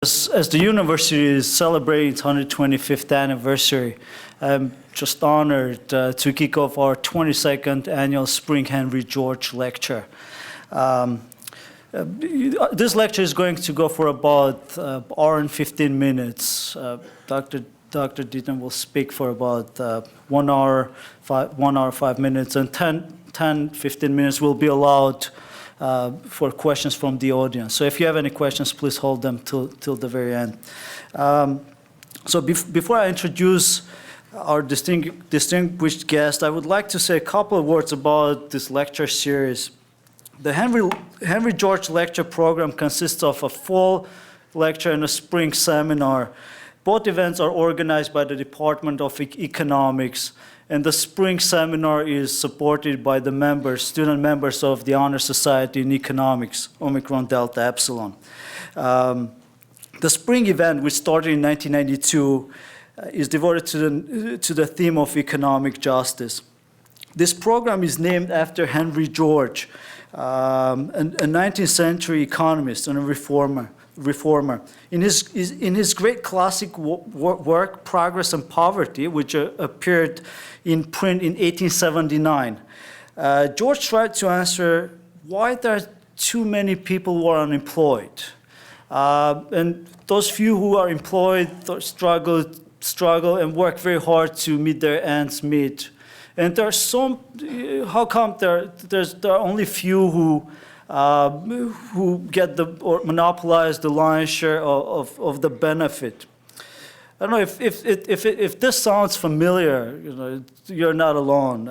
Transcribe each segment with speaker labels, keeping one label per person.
Speaker 1: As the university is celebrating its 125th anniversary, I'm just honored to kick off our 22nd annual Spring Henry George Lecture. This lecture is going to go for about an hour and 15 minutes. Dr. Deaton will speak for about 1 hour, 5 minutes, and 10-15 minutes will be allowed for questions from the audience. So if you have any questions, please hold them till the very end. Before I introduce our distinguished guest, I would like to say a couple of words about this lecture series. The Henry George Lecture Program consists of a fall lecture and a spring seminar. Both events are organized by the Department of Economics, and the spring seminar is supported by the student members of the Honor Society in Economics, Omicron Delta Epsilon. The spring event, which started in 1992, is devoted to the theme of economic justice. This program is named after Henry George, a 19th century economist and a reformer. In his great classic work, Progress and Poverty, which appeared in print in 1879, George tried to answer why there are too many people who are unemployed. And those few who are employed struggle and work very hard to meet their ends meet. And how come there are only few who get or monopolize the lion's share of the benefit? I don't know if this sounds familiar. You're not alone.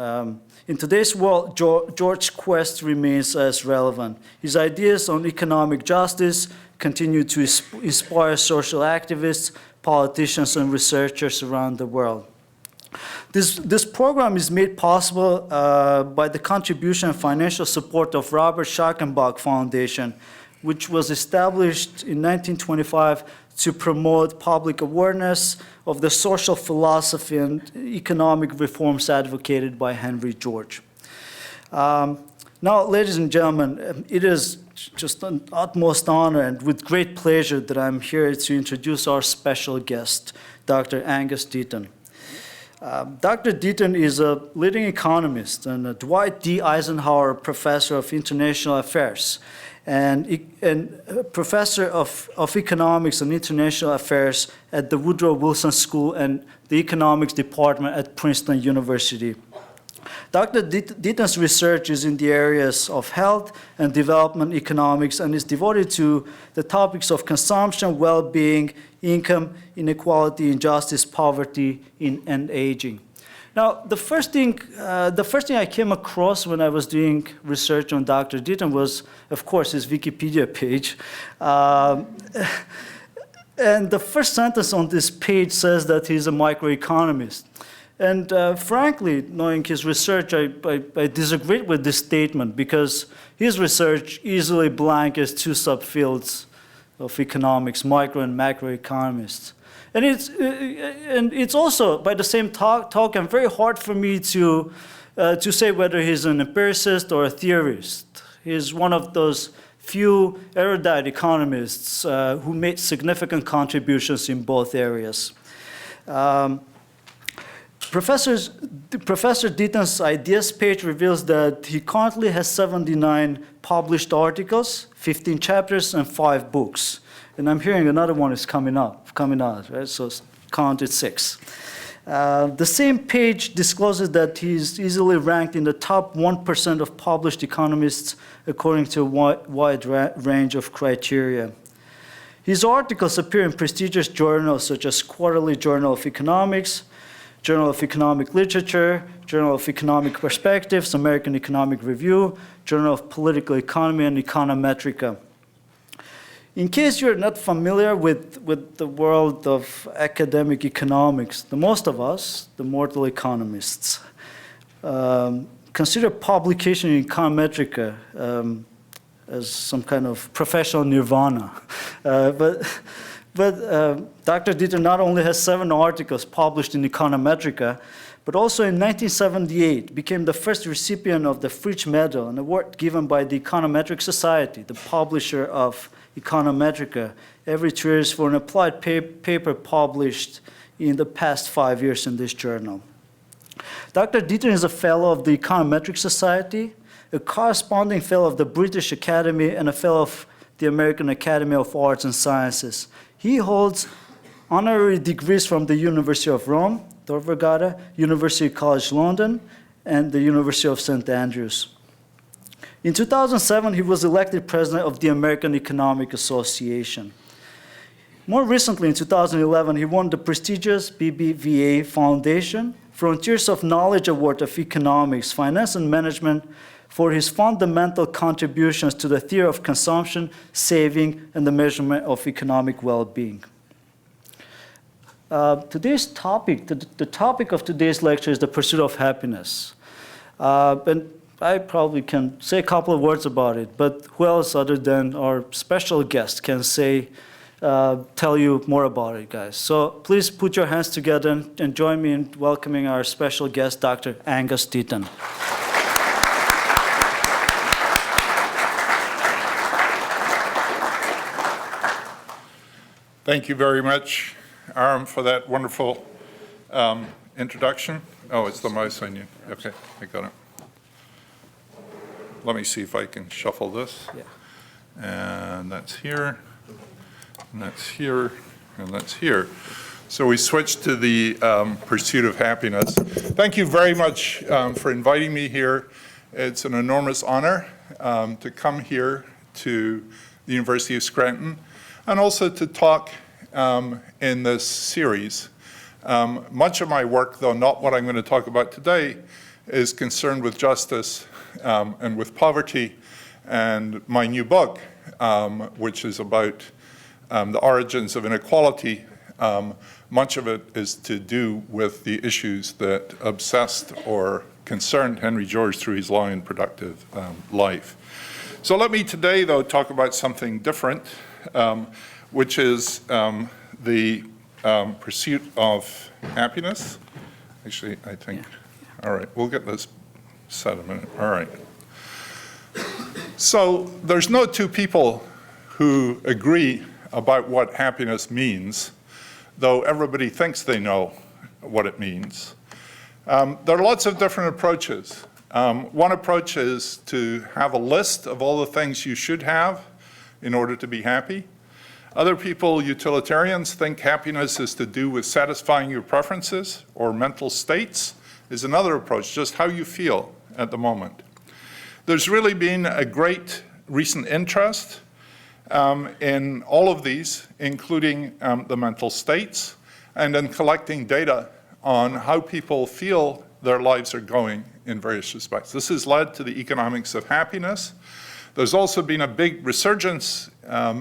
Speaker 1: In today's world, George's quest remains as relevant. His ideas on economic justice continue to inspire social activists, politicians, and researchers around the world. This program is made possible by the contribution and financial support of Robert Schackenbach Foundation, which was established in 1925 to promote public awareness of the social philosophy and economic reforms advocated by Henry George. Now, ladies and gentlemen, it is just an utmost honor and with great pleasure that I'm here to introduce our special guest, Dr. Angus Deaton. Dr. Deaton is a leading economist and a Dwight D. Eisenhower Professor of International Affairs and Professor of Economics and International Affairs at the Woodrow Wilson School and the Economics Department at Princeton University. Dr. Deaton's research is in the areas of health and development economics and is devoted to the topics of consumption, well-being, income, inequality, injustice, poverty, and aging. Now, the first thing I came across when I was doing research on Dr. Deaton was, of course, his Wikipedia page. And the first sentence on this page says that he's a microeconomist. And frankly, knowing his research, I disagree with this statement because his research easily blankets two subfields of economics, micro and macroeconomists. And it's also, by the same token, very hard for me to say whether he's an empiricist or a theorist. He's one of those few erudite economists who made significant contributions in both areas. Professor Deaton's ideas page reveals that he currently has 79 published articles, 15 chapters, and 5 books. And I'm hearing another one is coming out, right? So count it 6. The same page discloses that he's easily ranked in the top 1% of published economists according to a wide range of criteria. His articles appear in prestigious journals such as Quarterly Journal of Economics, Journal of Economic Literature, Journal of Economic Perspectives, American Economic Review, Journal of Political Economy, and Econometrica. In case you're not familiar with the world of academic economics, the most of us, the mortal economists, consider publication in Econometrica as some kind of professional nirvana. But Dr. Deaton not only has 7 articles published in Econometrica, but also in 1978 became the first recipient of the Fritsch Medal, an award given by the Econometric Society, the publisher of Econometrica every 2 years for an applied paper published in the past 5 years in this journal. Dr. Deaton is a fellow of the Econometric Society, a corresponding fellow of the British Academy, and a fellow of the American Academy of Arts and Sciences. He holds honorary degrees from the University of Rome, Tor Vergata, University College London, and the University of St. Andrews. In 2007, he was elected president of the American Economic Association. More recently, in 2011, he won the prestigious BBVA Foundation Frontiers of Knowledge Award of Economics, Finance and Management for his fundamental contributions to the theory of consumption, saving, and the measurement of economic well-being. Today's topic, the topic of today's lecture is the pursuit of happiness. And I probably can say a couple of words about it, but who else other than our special guest can tell you more about it, guys. So please put your hands together and join me in welcoming our special guest, Dr. Angus Deaton.
Speaker 2: Thank you very much, Aram, for that wonderful introduction. Oh, it's the mouse I need. Okay, I got it. Let me see if I can shuffle this.
Speaker 1: Yeah.
Speaker 2: And that's here, and that's here, and that's here. So we switched to the pursuit of happiness. Thank you very much for inviting me here. It's an enormous honor to come here to the University of Scranton and also to talk in this series. Much of my work, though not what I'm going to talk about today, is concerned with justice and with poverty. And my new book, which is about the origins of inequality, much of it is to do with the issues that obsessed or concerned Henry George through his long and productive life. So let me today, though, talk about something different, which is the pursuit of happiness. Actually, I think, all right, we'll get this set a minute. All right. So there's no two people who agree about what happiness means, though everybody thinks they know what it means. There are lots of different approaches. One approach is to have a list of all the things you should have in order to be happy. Other people, utilitarians, think happiness is to do with satisfying your preferences, or mental states is another approach, just how you feel at the moment. There's really been a great recent interest in all of these, including the mental states, and in collecting data on how people feel their lives are going in various respects. This has led to the economics of happiness. There's also been a big resurgence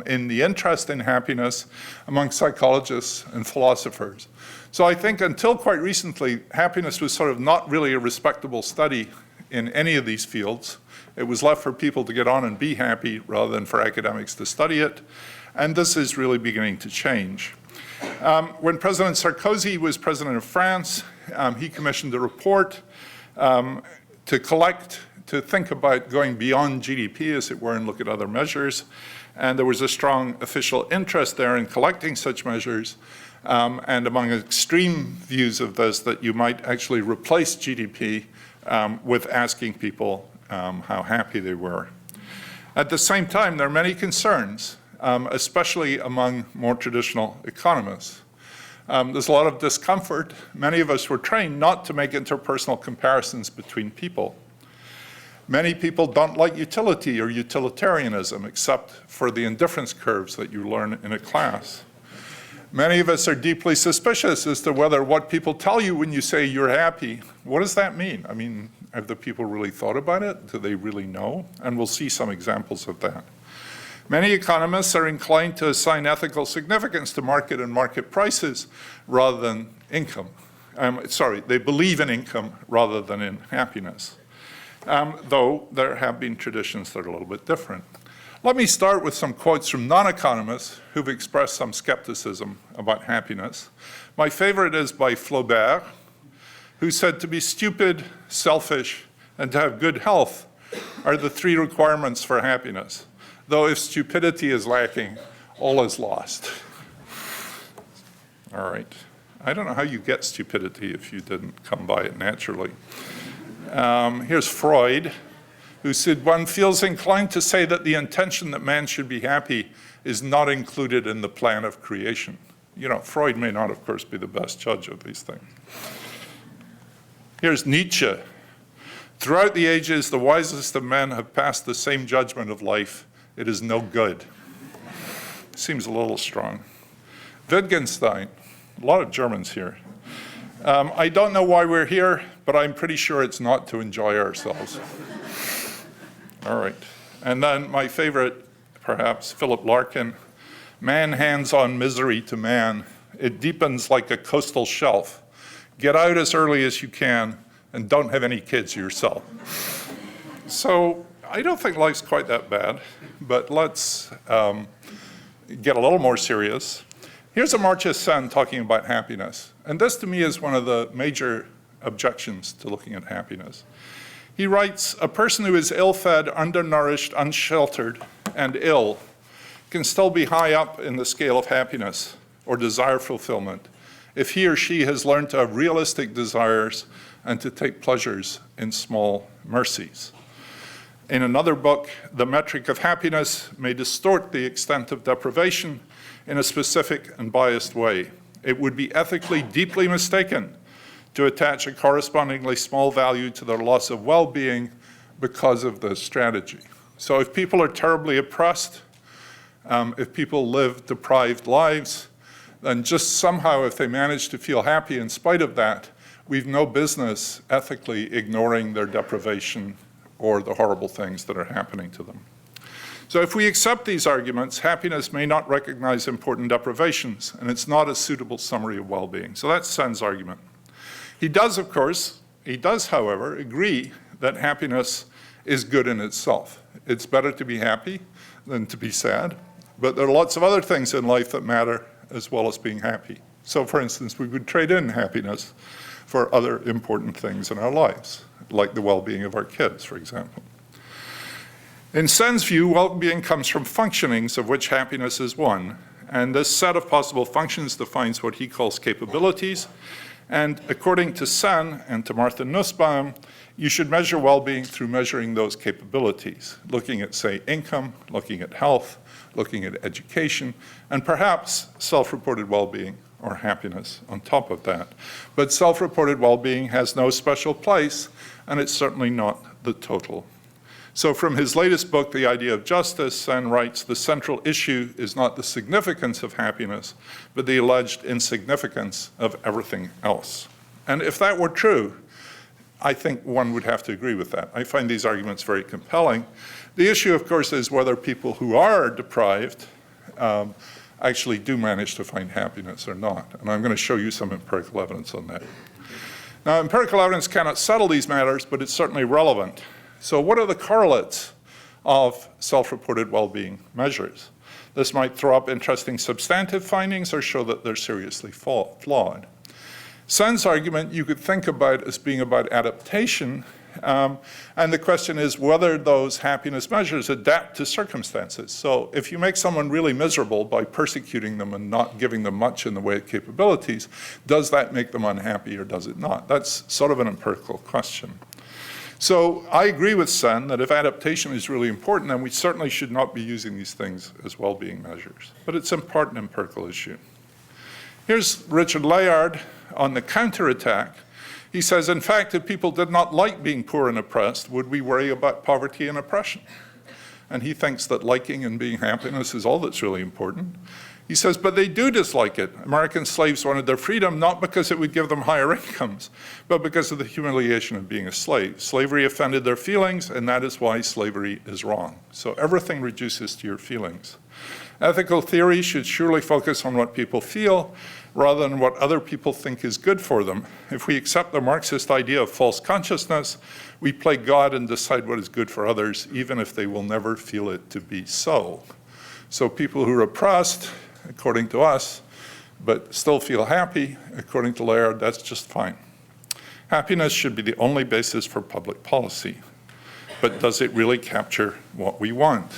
Speaker 2: in the interest in happiness among psychologists and philosophers. So I think until quite recently, happiness was sort of not really a respectable study in any of these fields. It was left for people to get on and be happy rather than for academics to study it. And this is really beginning to change. When President Sarkozy was president of France, he commissioned a report to think about going beyond GDP, as it were, and look at other measures. And there was a strong official interest there in collecting such measures. And among extreme views of this, that you might actually replace GDP with asking people how happy they were. At the same time, there are many concerns, especially among more traditional economists. There's a lot of discomfort. Many of us were trained not to make interpersonal comparisons between people. Many people don't like utility or utilitarianism, except for the indifference curves that you learn in a class. Many of us are deeply suspicious as to whether what people tell you when you say you're happy, what does that mean? I mean, have the people really thought about it? Do they really know? And we'll see some examples of that. Many economists are inclined to assign ethical significance to market and market prices rather than income. They believe in income rather than in happiness. Though there have been traditions that are a little bit different. Let me start with some quotes from non-economists who've expressed some skepticism about happiness. My favorite is by Flaubert, who said to be stupid, selfish, and to have good health are the three requirements for happiness. though if stupidity is lacking, all is lost. All right. I don't know how you get stupidity if you didn't come by it naturally. Here's Freud, who said, one feels inclined to say that the intention that man should be happy is not included in the plan of creation. You know, Freud may not, of course, be the best judge of these things. Here's Nietzsche. Throughout the ages, the wisest of men have passed the same judgment of life. It is no good. Seems a little strong. Wittgenstein, a lot of Germans here. I don't know why we're here, but I'm pretty sure it's not to enjoy ourselves. All right. And then my favorite, perhaps, Philip Larkin. Man hands on misery to man. It deepens like a coastal shelf. Get out as early as you can and don't have any kids yourself. So I don't think life's quite that bad, but let's get a little more serious. Here's Amartya Sen talking about happiness. And this to me is one of the major objections to looking at happiness. He writes, a person who is ill-fed, undernourished, unsheltered, and ill can still be high up in the scale of happiness or desire fulfillment if he or she has learned to have realistic desires and to take pleasures in small mercies. In another book, the metric of happiness may distort the extent of deprivation in a specific and biased way. It would be ethically deeply mistaken to attach a correspondingly small value to their loss of well-being because of this strategy. So if people are terribly oppressed, if people live deprived lives, then just somehow if they manage to feel happy in spite of that, we've no business ethically ignoring their deprivation or the horrible things that are happening to them. So if we accept these arguments, happiness may not recognize important deprivations, and it's not a suitable summary of well-being. So that's Sen's argument. He does, however, agree that happiness is good in itself. It's better to be happy than to be sad, but there are lots of other things in life that matter as well as being happy. So for instance, we would trade in happiness for other important things in our lives, like the well-being of our kids, for example. In Sen's view, well-being comes from functionings of which happiness is one, and this set of possible functions defines what he calls capabilities, and according to Sen and to Martha Nussbaum, you should measure well-being through measuring those capabilities, looking at, say, income, looking at health, looking at education, and perhaps self-reported well-being or happiness on top of that. But self-reported well-being has no special place, and it's certainly not the total. So from his latest book, The Idea of Justice, Sen writes, the central issue is not the significance of happiness, but the alleged insignificance of everything else. And if that were true, I think one would have to agree with that. I find these arguments very compelling. The issue, of course, is whether people who are deprived actually do manage to find happiness or not. And I'm going to show you some empirical evidence on that. Now, empirical evidence cannot settle these matters, but it's certainly relevant. So what are the correlates of self-reported well-being measures? This might throw up interesting substantive findings or show that they're seriously flawed. Sen's argument you could think about as being about adaptation, and the question is whether those happiness measures adapt to circumstances. So if you make someone really miserable by persecuting them and not giving them much in the way of capabilities, does that make them unhappy or does it not? That's sort of an empirical question. So I agree with Sen that if adaptation is really important, then we certainly should not be using these things as well-being measures. But it's an important empirical issue. Here's Richard Layard on the counterattack. He says, in fact, if people did not like being poor and oppressed, would we worry about poverty and oppression? And he thinks that liking and being happiness is all that's really important. He says, but they do dislike it. American slaves wanted their freedom not because it would give them higher incomes, but because of the humiliation of being a slave. Slavery offended their feelings, and that is why slavery is wrong. So everything reduces to your feelings. Ethical theory should surely focus on what people feel rather than what other people think is good for them. If we accept the Marxist idea of false consciousness, we play God and decide what is good for others, even if they will never feel it to be so. So people who are oppressed, according to us, but still feel happy, according to Layard, that's just fine. Happiness should be the only basis for public policy. But does it really capture what we want?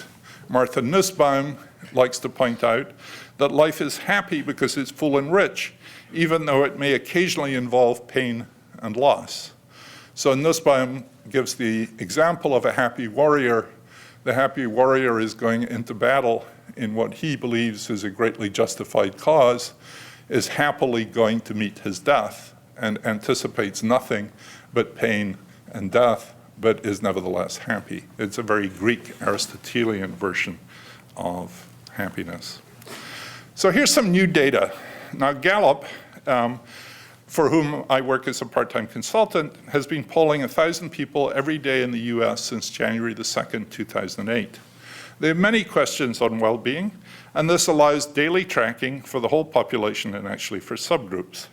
Speaker 2: Martha Nussbaum likes to point out that life is happy because it's full and rich, even though it may occasionally involve pain and loss. So Nussbaum gives the example of a happy warrior. The happy warrior is going into battle in what he believes is a greatly justified cause, is happily going to meet his death, and anticipates nothing but pain and death, but is nevertheless happy. It's a very Greek Aristotelian version of happiness. So here's some new data. Now Gallup, for whom I work as a part-time consultant, has been polling 1,000 people every day in the US since January the 2nd, 2008. They have many questions on well-being, and this allows daily tracking for the whole population and actually for subgroups.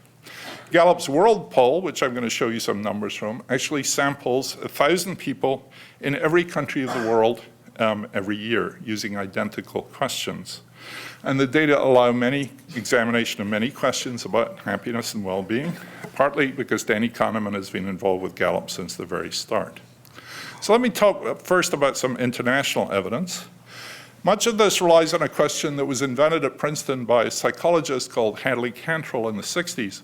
Speaker 2: Gallup's World Poll, which I'm going to show you some numbers from, actually samples 1,000 people in every country of the world every year using identical questions. And the data allow many examination of many questions about happiness and well-being, partly because Danny Kahneman has been involved with Gallup since the very start. So let me talk first about some international evidence. Much of this relies on a question that was invented at Princeton by a psychologist called Hadley Cantrell in the 60s.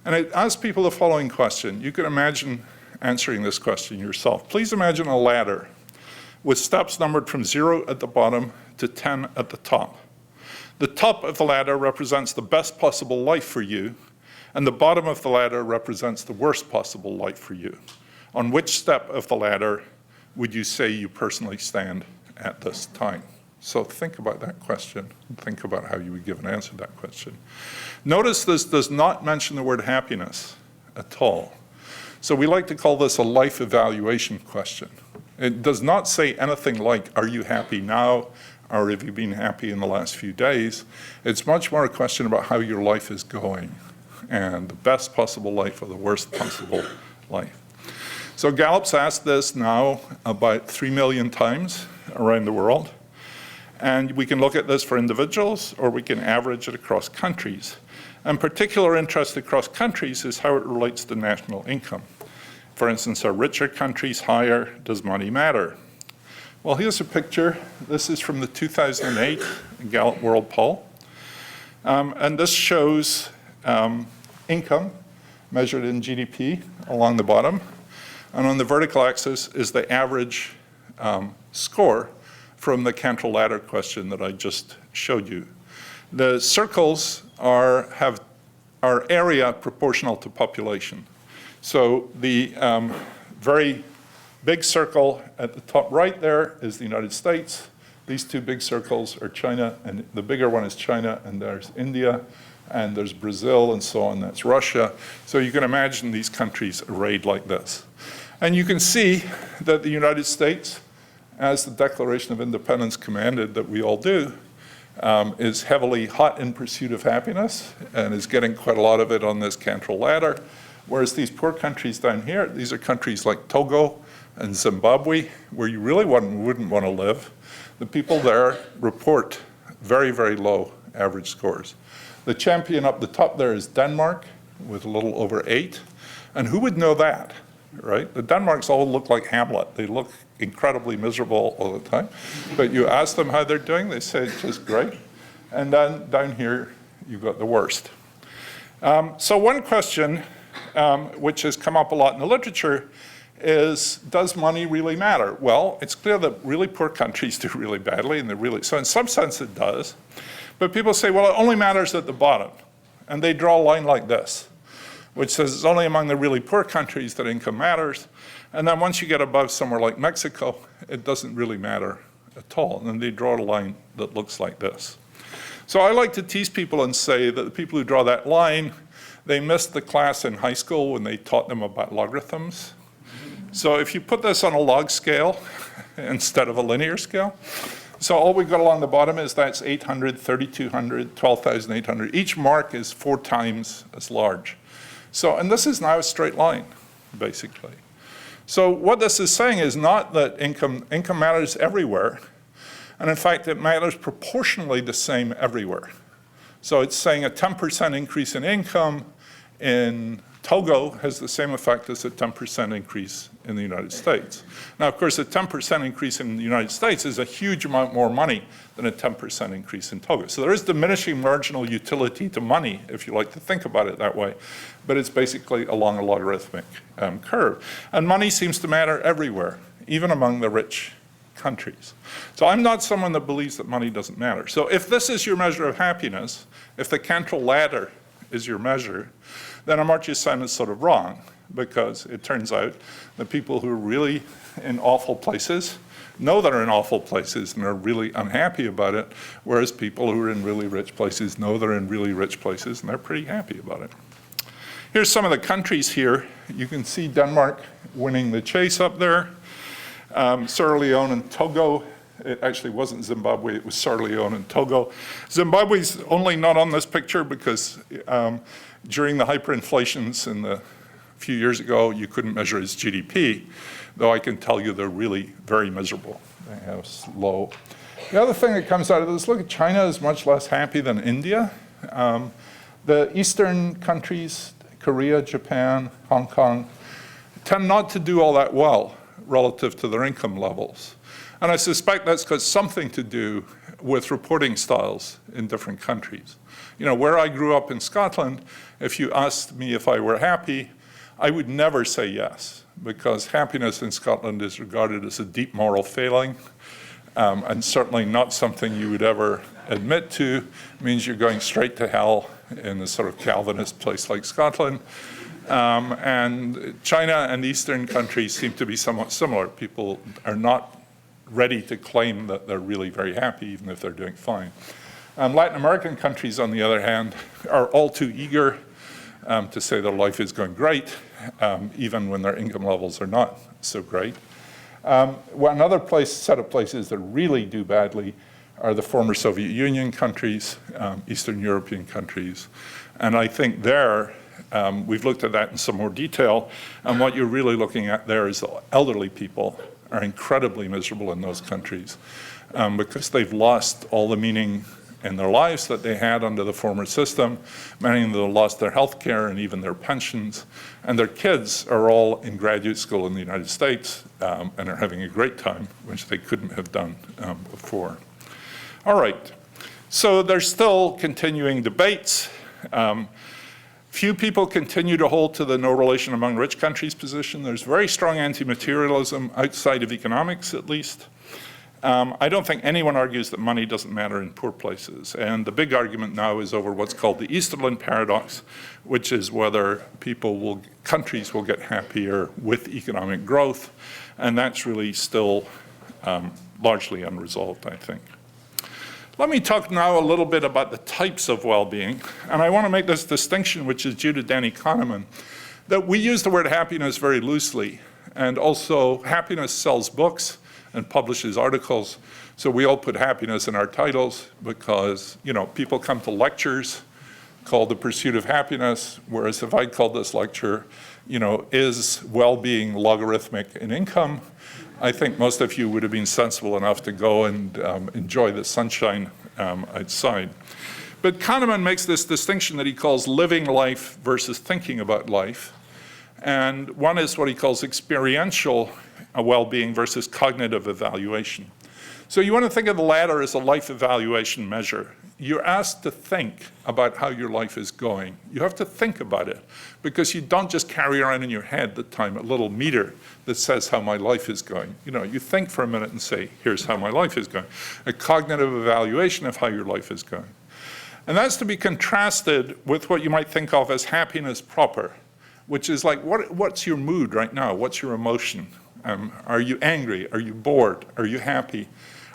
Speaker 2: And it asks people the following question. You can imagine answering this question yourself. Please imagine a ladder with steps numbered from 0 at the bottom to 10 at the top. The top of the ladder represents the best possible life for you, and the bottom of the ladder represents the worst possible life for you. On which step of the ladder would you say you personally stand at this time? So think about that question, and think about how you would give an answer to that question. Notice this does not mention the word happiness at all. So we like to call this a life evaluation question. It does not say anything like, are you happy now, or have you been happy in the last few days? It's much more a question about how your life is going, and the best possible life or the worst possible life. So Gallup's asked this now about 3 million times around the world. And we can look at this for individuals, or we can average it across countries. And particular interest across countries is how it relates to national income. For instance, are richer countries higher? Does money matter? Well, here's a picture. This is from the 2008 Gallup World Poll. And this shows income measured in GDP along the bottom. And on the vertical axis is the average score from the Cantrell ladder question that I just showed you. The circles are area proportional to population. So the very big circle at the top right there is the United States. These two big circles are China, and the bigger one is China, and there's India, and there's Brazil, and so on, that's Russia. So you can imagine these countries arrayed like this. And you can see that the United States, as the Declaration of Independence commanded that we all do, is heavily hot in pursuit of happiness and is getting quite a lot of it on this Cantrell ladder. Whereas these poor countries down here, these are countries like Togo and Zimbabwe, where you really wouldn't want to live. The people there report very, very low average scores. The champion up the top there is Denmark with a little over 8. And who would know that, right? The Denmarks all look like Hamlet. They look incredibly miserable all the time. But you ask them how they're doing, they say it's just great. And then down here, you've got the worst. So one question which has come up a lot in the literature is, does money really matter? Well, it's clear that really poor countries do really badly, and so in some sense it does. But people say, well, it only matters at the bottom. And they draw a line like this, which says it's only among the really poor countries that income matters. And then once you get above somewhere like Mexico, it doesn't really matter at all. And then they draw a line that looks like this. So I like to tease people and say that the people who draw that line, they missed the class in high school when they taught them about logarithms. So if you put this on a log scale instead of a linear scale, so all we've got along the bottom is that's 800, 3,200, 12,800. Each mark is 4 times as large. So, and this is now a straight line, basically. So what this is saying is not that income matters everywhere, and in fact it matters proportionally the same everywhere. So it's saying a 10% increase in income in Togo has the same effect as a 10% increase in the United States. Now, of course, a 10% increase in the United States is a huge amount more money than a 10% increase in Togo. So there is diminishing marginal utility to money, if you like to think about it that way, but it's basically along a logarithmic curve. And money seems to matter everywhere, even among the rich countries. So I'm not someone that believes that money doesn't matter. So if this is your measure of happiness, if the Cantrell ladder is your measure, then Amartya Sen is sort of wrong, because it turns out that people who are really in awful places know they're in awful places and are really unhappy about it, whereas people who are in really rich places know they're in really rich places and they're pretty happy about it. Here's some of the countries here. You can see Denmark winning the chase up there. Sierra Leone and Togo. It actually wasn't Zimbabwe, it was Sierra Leone and Togo. Zimbabwe's only not on this picture because during the hyperinflations in the few years ago, you couldn't measure its GDP, though I can tell you they're really very miserable. They have low. The other thing that comes out of this, look at China is much less happy than India. The Eastern countries, Korea, Japan, Hong Kong, tend not to do all that well relative to their income levels. And I suspect that's got something to do with reporting styles in different countries. You know, where I grew up in Scotland, if you asked me if I were happy, I would never say yes, because happiness in Scotland is regarded as a deep moral failing, and certainly not something you would ever admit to. It means you're going straight to hell in a sort of Calvinist place like Scotland. And China and Eastern countries seem to be somewhat similar. People are not ready to claim that they're really very happy, even if they're doing fine. Latin American countries, on the other hand, are all too eager to say their life is going great, even when their income levels are not so great. Another set of places that really do badly are the former Soviet Union countries, Eastern European countries. And I think there, we've looked at that in some more detail, and what you're really looking at there is the elderly people are incredibly miserable in those countries because they've lost all the meaning in their lives that they had under the former system. Many of them have lost their health care and even their pensions. And their kids are all in graduate school in the United States and are having a great time, which they couldn't have done before. All right, so there's still continuing debates. Few people continue to hold to the no relation among rich countries position. There's very strong anti-materialism outside of economics, at least. I don't think anyone argues that money doesn't matter in poor places. And the big argument now is over what's called the Easterland paradox, which is whether countries will get happier with economic growth. And that's really still largely unresolved, I think. Let me talk now a little bit about the types of well-being. And I want to make this distinction, which is due to Danny Kahneman, that we use the word happiness very loosely. And also, happiness sells books and publishes articles. So we all put happiness in our titles because, you know, people come to lectures called The Pursuit of Happiness, whereas if I called this lecture, you know, is well-being logarithmic in income, I think most of you would have been sensible enough to go and enjoy the sunshine outside. But Kahneman makes this distinction that he calls living life versus thinking about life. And one is what he calls experiential well-being versus cognitive evaluation. So you want to think of the latter as a life evaluation measure. You're asked to think about how your life is going. You have to think about it because you don't just carry around in your head the time a little meter that says how my life is going. You know, you think for a minute and say, here's how my life is going. A cognitive evaluation of how your life is going. And that's to be contrasted with what you might think of as happiness proper, which is like, what's your mood right now? What's your emotion? Are you angry? Are you bored? Are you happy?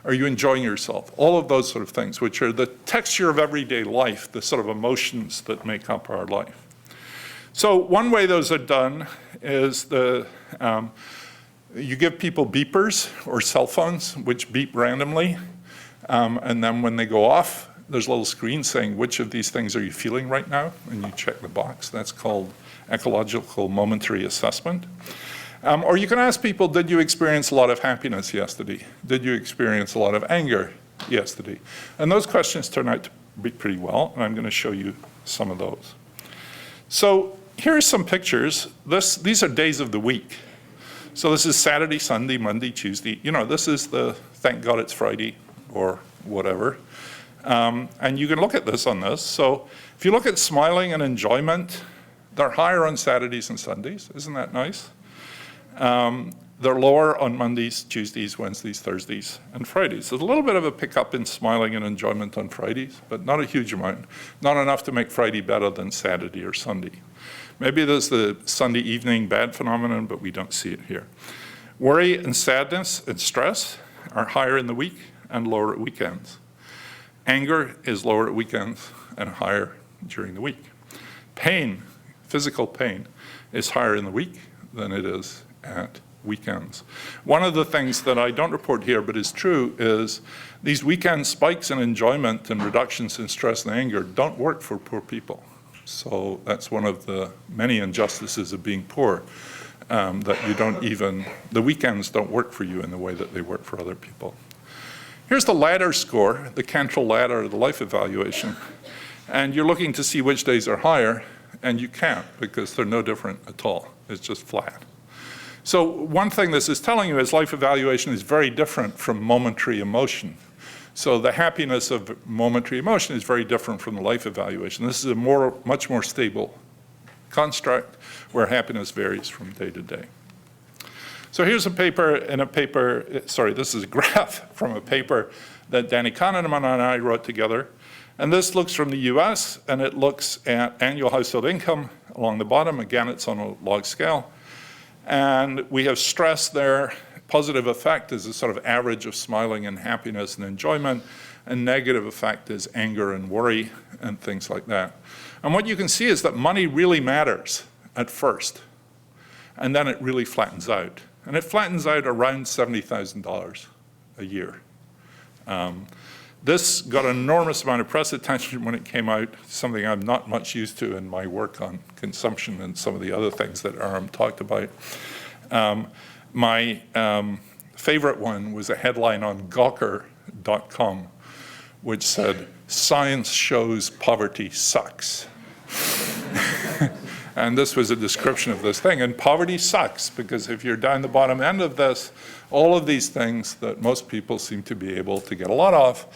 Speaker 2: Are you enjoying yourself? All of those sort of things, which are the texture of everyday life, the sort of emotions that make up our life. So one way those are done is you give people beepers or cell phones, which beep randomly. And then when they go off, there's a little screen saying, which of these things are you feeling right now? And you check the box. That's called ecological momentary assessment. Or you can ask people, did you experience a lot of happiness yesterday? Did you experience a lot of anger yesterday? And those questions turn out to be pretty well, and I'm going to show you some of those. So here are some pictures. These are days of the week. So this is Saturday, Sunday, Monday, Tuesday. You know, this is the thank God it's Friday or whatever. And you can look at this on this. So if you look at smiling and enjoyment, they're higher on Saturdays and Sundays. Isn't that nice? They're lower on Mondays, Tuesdays, Wednesdays, Thursdays, and Fridays. There's a little bit of a pickup in smiling and enjoyment on Fridays, but not a huge amount. Not enough to make Friday better than Saturday or Sunday. Maybe there's the Sunday evening bad phenomenon, but we don't see it here. Worry and sadness and stress are higher in the week and lower at weekends. Anger is lower at weekends and higher during the week. Pain, physical pain, is higher in the week than it is at weekends. One of the things that I don't report here but is true is these weekend spikes in enjoyment and reductions in stress and anger don't work for poor people. So that's one of the many injustices of being poor, that you don't even, the weekends don't work for you in the way that they work for other people. Here's the ladder score, the Contra ladder, the life evaluation. And you're looking to see which days are higher, and you can't because they're no different at all. It's just flat. So one thing this is telling you is life evaluation is very different from momentary emotion. So the happiness of momentary emotion is very different from the life evaluation. This is a much more stable construct where happiness varies from day to day. So here's a paper, this is a graph from a paper that Danny Kahneman and I wrote together. And this looks from the US, and it looks at annual household income along the bottom. Again, it's on a log scale. And we have stress there. Positive effect is a sort of average of smiling and happiness and enjoyment. And negative effect is anger and worry and things like that. And what you can see is that money really matters at first. And then it really flattens out. And it flattens out around $70,000 a year. This got an enormous amount of press attention when it came out, something I'm not much used to in my work on consumption and some of the other things that Aram talked about. My favorite one was a headline on Gawker.com, which said, "Science shows poverty sucks." And this was a description of this thing. And poverty sucks, because if you're down the bottom end of this, all of these things that most people seem to be able to get a lot of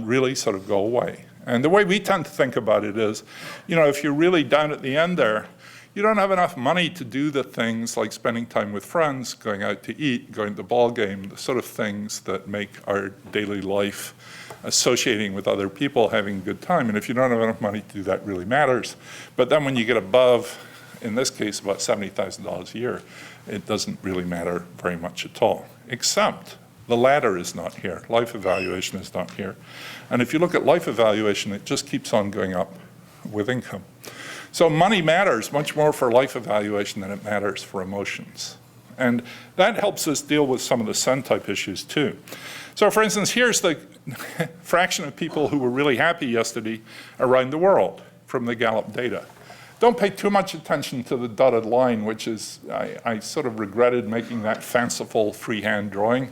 Speaker 2: really sort of go away. And the way we tend to think about it is, you know, if you're really down at the end there, you don't have enough money to do the things like spending time with friends, going out to eat, going to the ball game, the sort of things that make our daily life associating with other people, having a good time. And if you don't have enough money to do that, really matters. But then when you get above, in this case, about $70,000 a year, it doesn't really matter very much at all, except the ladder is not here. Life evaluation is not here. And if you look at life evaluation, it just keeps on going up with income. So money matters much more for life evaluation than it matters for emotions. And that helps us deal with some of the Sun type issues too. So for instance, here's the fraction of people who were really happy yesterday around the world from the Gallup data. Don't pay too much attention to the dotted line, which is, I sort of regretted making that fanciful freehand drawing,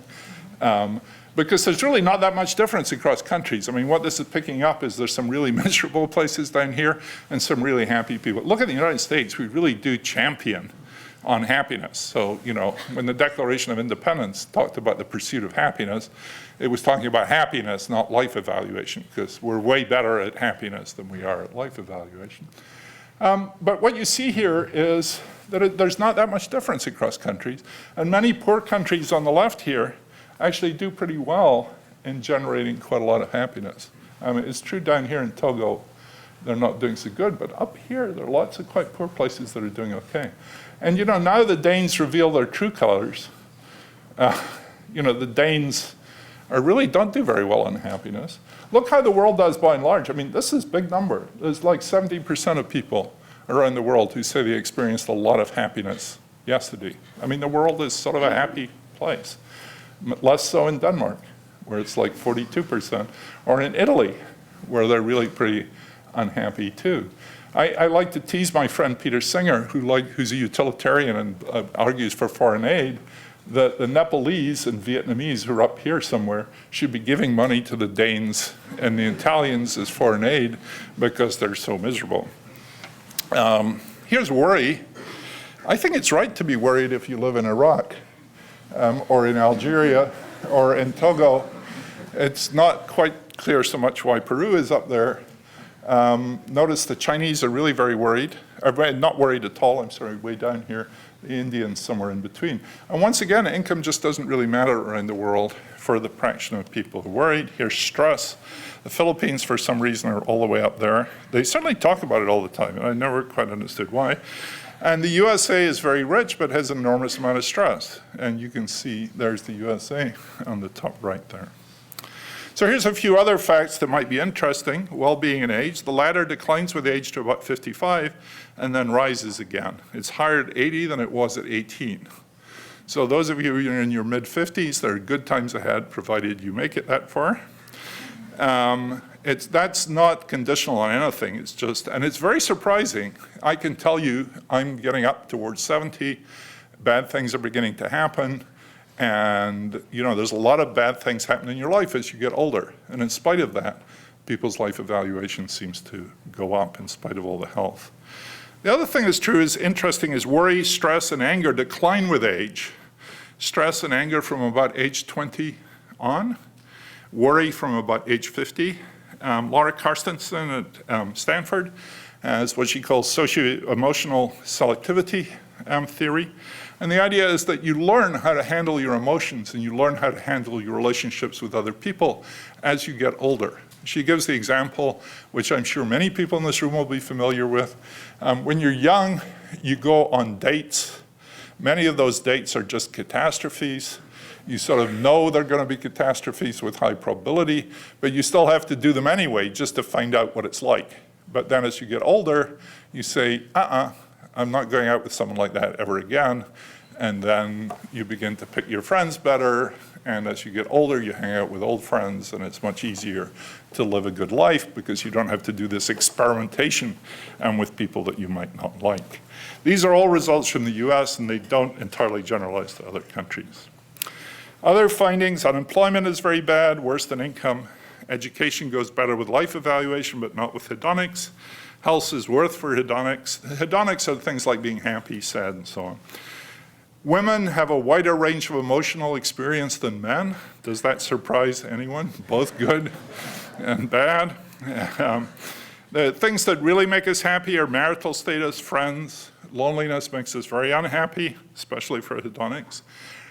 Speaker 2: because there's really not that much difference across countries. I mean, what this is picking up is there's some really miserable places down here and some really happy people. Look at the United States, we really do champion on happiness. So, you know, when the Declaration of Independence talked about the pursuit of happiness, it was talking about happiness, not life evaluation, because we're way better at happiness than we are at life evaluation. But what you see here is that there's not that much difference across countries. And many poor countries on the left here actually do pretty well in generating quite a lot of happiness. I mean, it's true down here in Togo, they're not doing so good, but up here, there are lots of quite poor places that are doing okay. And you know, now the Danes reveal their true colors. You know, the Danes really don't do very well on happiness. Look how the world does by and large. I mean, this is a big number. There's like 70% of people around the world who say they experienced a lot of happiness yesterday. I mean, the world is sort of a happy place. Less so in Denmark, where it's like 42%, or in Italy, where they're really pretty unhappy too. I like to tease my friend Peter Singer, who's a utilitarian and argues for foreign aid, that the Nepalese and Vietnamese who are up here somewhere should be giving money to the Danes and the Italians as foreign aid because they're so miserable. Here's worry. I think it's right to be worried if you live in Iraq or in Algeria or in Togo. It's not quite clear so much why Peru is up there. Notice the Chinese are really very worried, or not worried at all, I'm sorry, way down here. The Indians somewhere in between. And once again, income just doesn't really matter around the world for the fraction of people who are worried. Here's stress. The Philippines, for some reason, are all the way up there. They certainly talk about it all the time, and I never quite understood why. And the USA is very rich, but has an enormous amount of stress. And you can see there's the USA on the top right there. So here's a few other facts that might be interesting. Well-being and age. The latter declines with age to about 55 and then rises again. It's higher at 80 than it was at 18. So those of you who are in your mid-50s, there are good times ahead, provided you make it that far. That's not conditional on anything. It's just, and it's very surprising. I can tell you, I'm getting up towards 70. Bad things are beginning to happen. And there's a lot of bad things happen in your life as you get older. And in spite of that, people's life evaluation seems to go up in spite of all the health. The other thing that's true is interesting is worry, stress, and anger decline with age. Stress and anger from about age 20 on. Worry from about age 50. Laura Carstensen at Stanford has what she calls socio-emotional selectivity theory. And the idea is that you learn how to handle your emotions and you learn how to handle your relationships with other people as you get older. She gives the example, which I'm sure many people in this room will be familiar with. When you're young, you go on dates. Many of those dates are just catastrophes. You sort of know they're going to be catastrophes with high probability, but you still have to do them anyway just to find out what it's like. But then as you get older, you say, I'm not going out with someone like that ever again. And then you begin to pick your friends better. And as you get older, you hang out with old friends, and it's much easier to live a good life because you don't have to do this experimentation with people that you might not like. These are all results from the US, and they don't entirely generalize to other countries. Other findings, unemployment is very bad, worse than income. Education goes better with life evaluation, but not with hedonics. Health is worse for hedonics. Hedonics are things like being happy, sad, and so on. Women have a wider range of emotional experience than men. Does that surprise anyone? Both good and bad. The things that really make us happy are marital status, friends. Loneliness makes us very unhappy, especially for hedonics.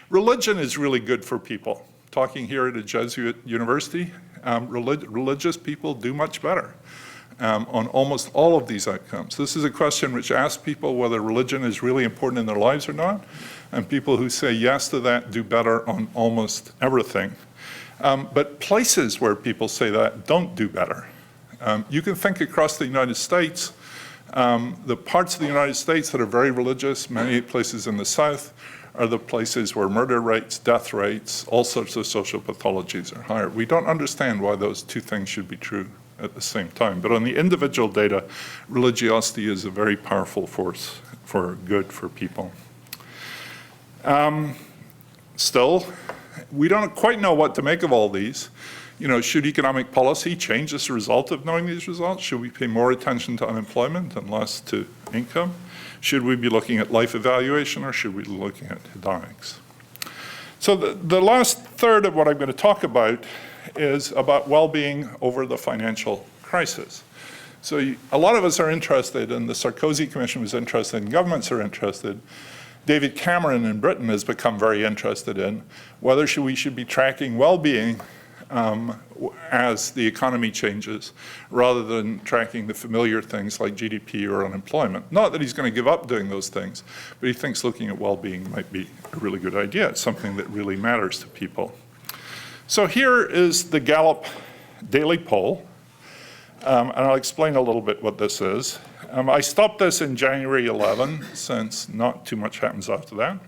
Speaker 2: Religion is really good for people. Talking here at a Jesuit university, religious people do much better on almost all of these outcomes. This is a question which asks people whether religion is really important in their lives or not, and people who say yes to that do better on almost everything. But places where people say that don't do better. You can think across the United States, the parts of the United States that are very religious, many places in the South, are the places where murder rates, death rates, all sorts of social pathologies are higher. We don't understand why those two things should be true at the same time. But on the individual data, religiosity is a very powerful force for good for people. Still, we don't quite know what to make of all these. Should economic policy change as a result of knowing these results? Should we pay more attention to unemployment and less to income? Should we be looking at life evaluation, or should we be looking at hedonics? So the last third of what I'm going to talk about is about well-being over the financial crisis. So a lot of us are interested, and the Sarkozy Commission was interested, and governments are interested. David Cameron in Britain has become very interested in whether we should be tracking well-being as the economy changes, rather than tracking the familiar things like GDP or unemployment. Not that he's going to give up doing those things, but he thinks looking at well-being might be a really good idea. It's something that really matters to people. So here is the Gallup daily poll, and I'll explain a little bit what this is. I stopped this in January 11, since not too much happens after that.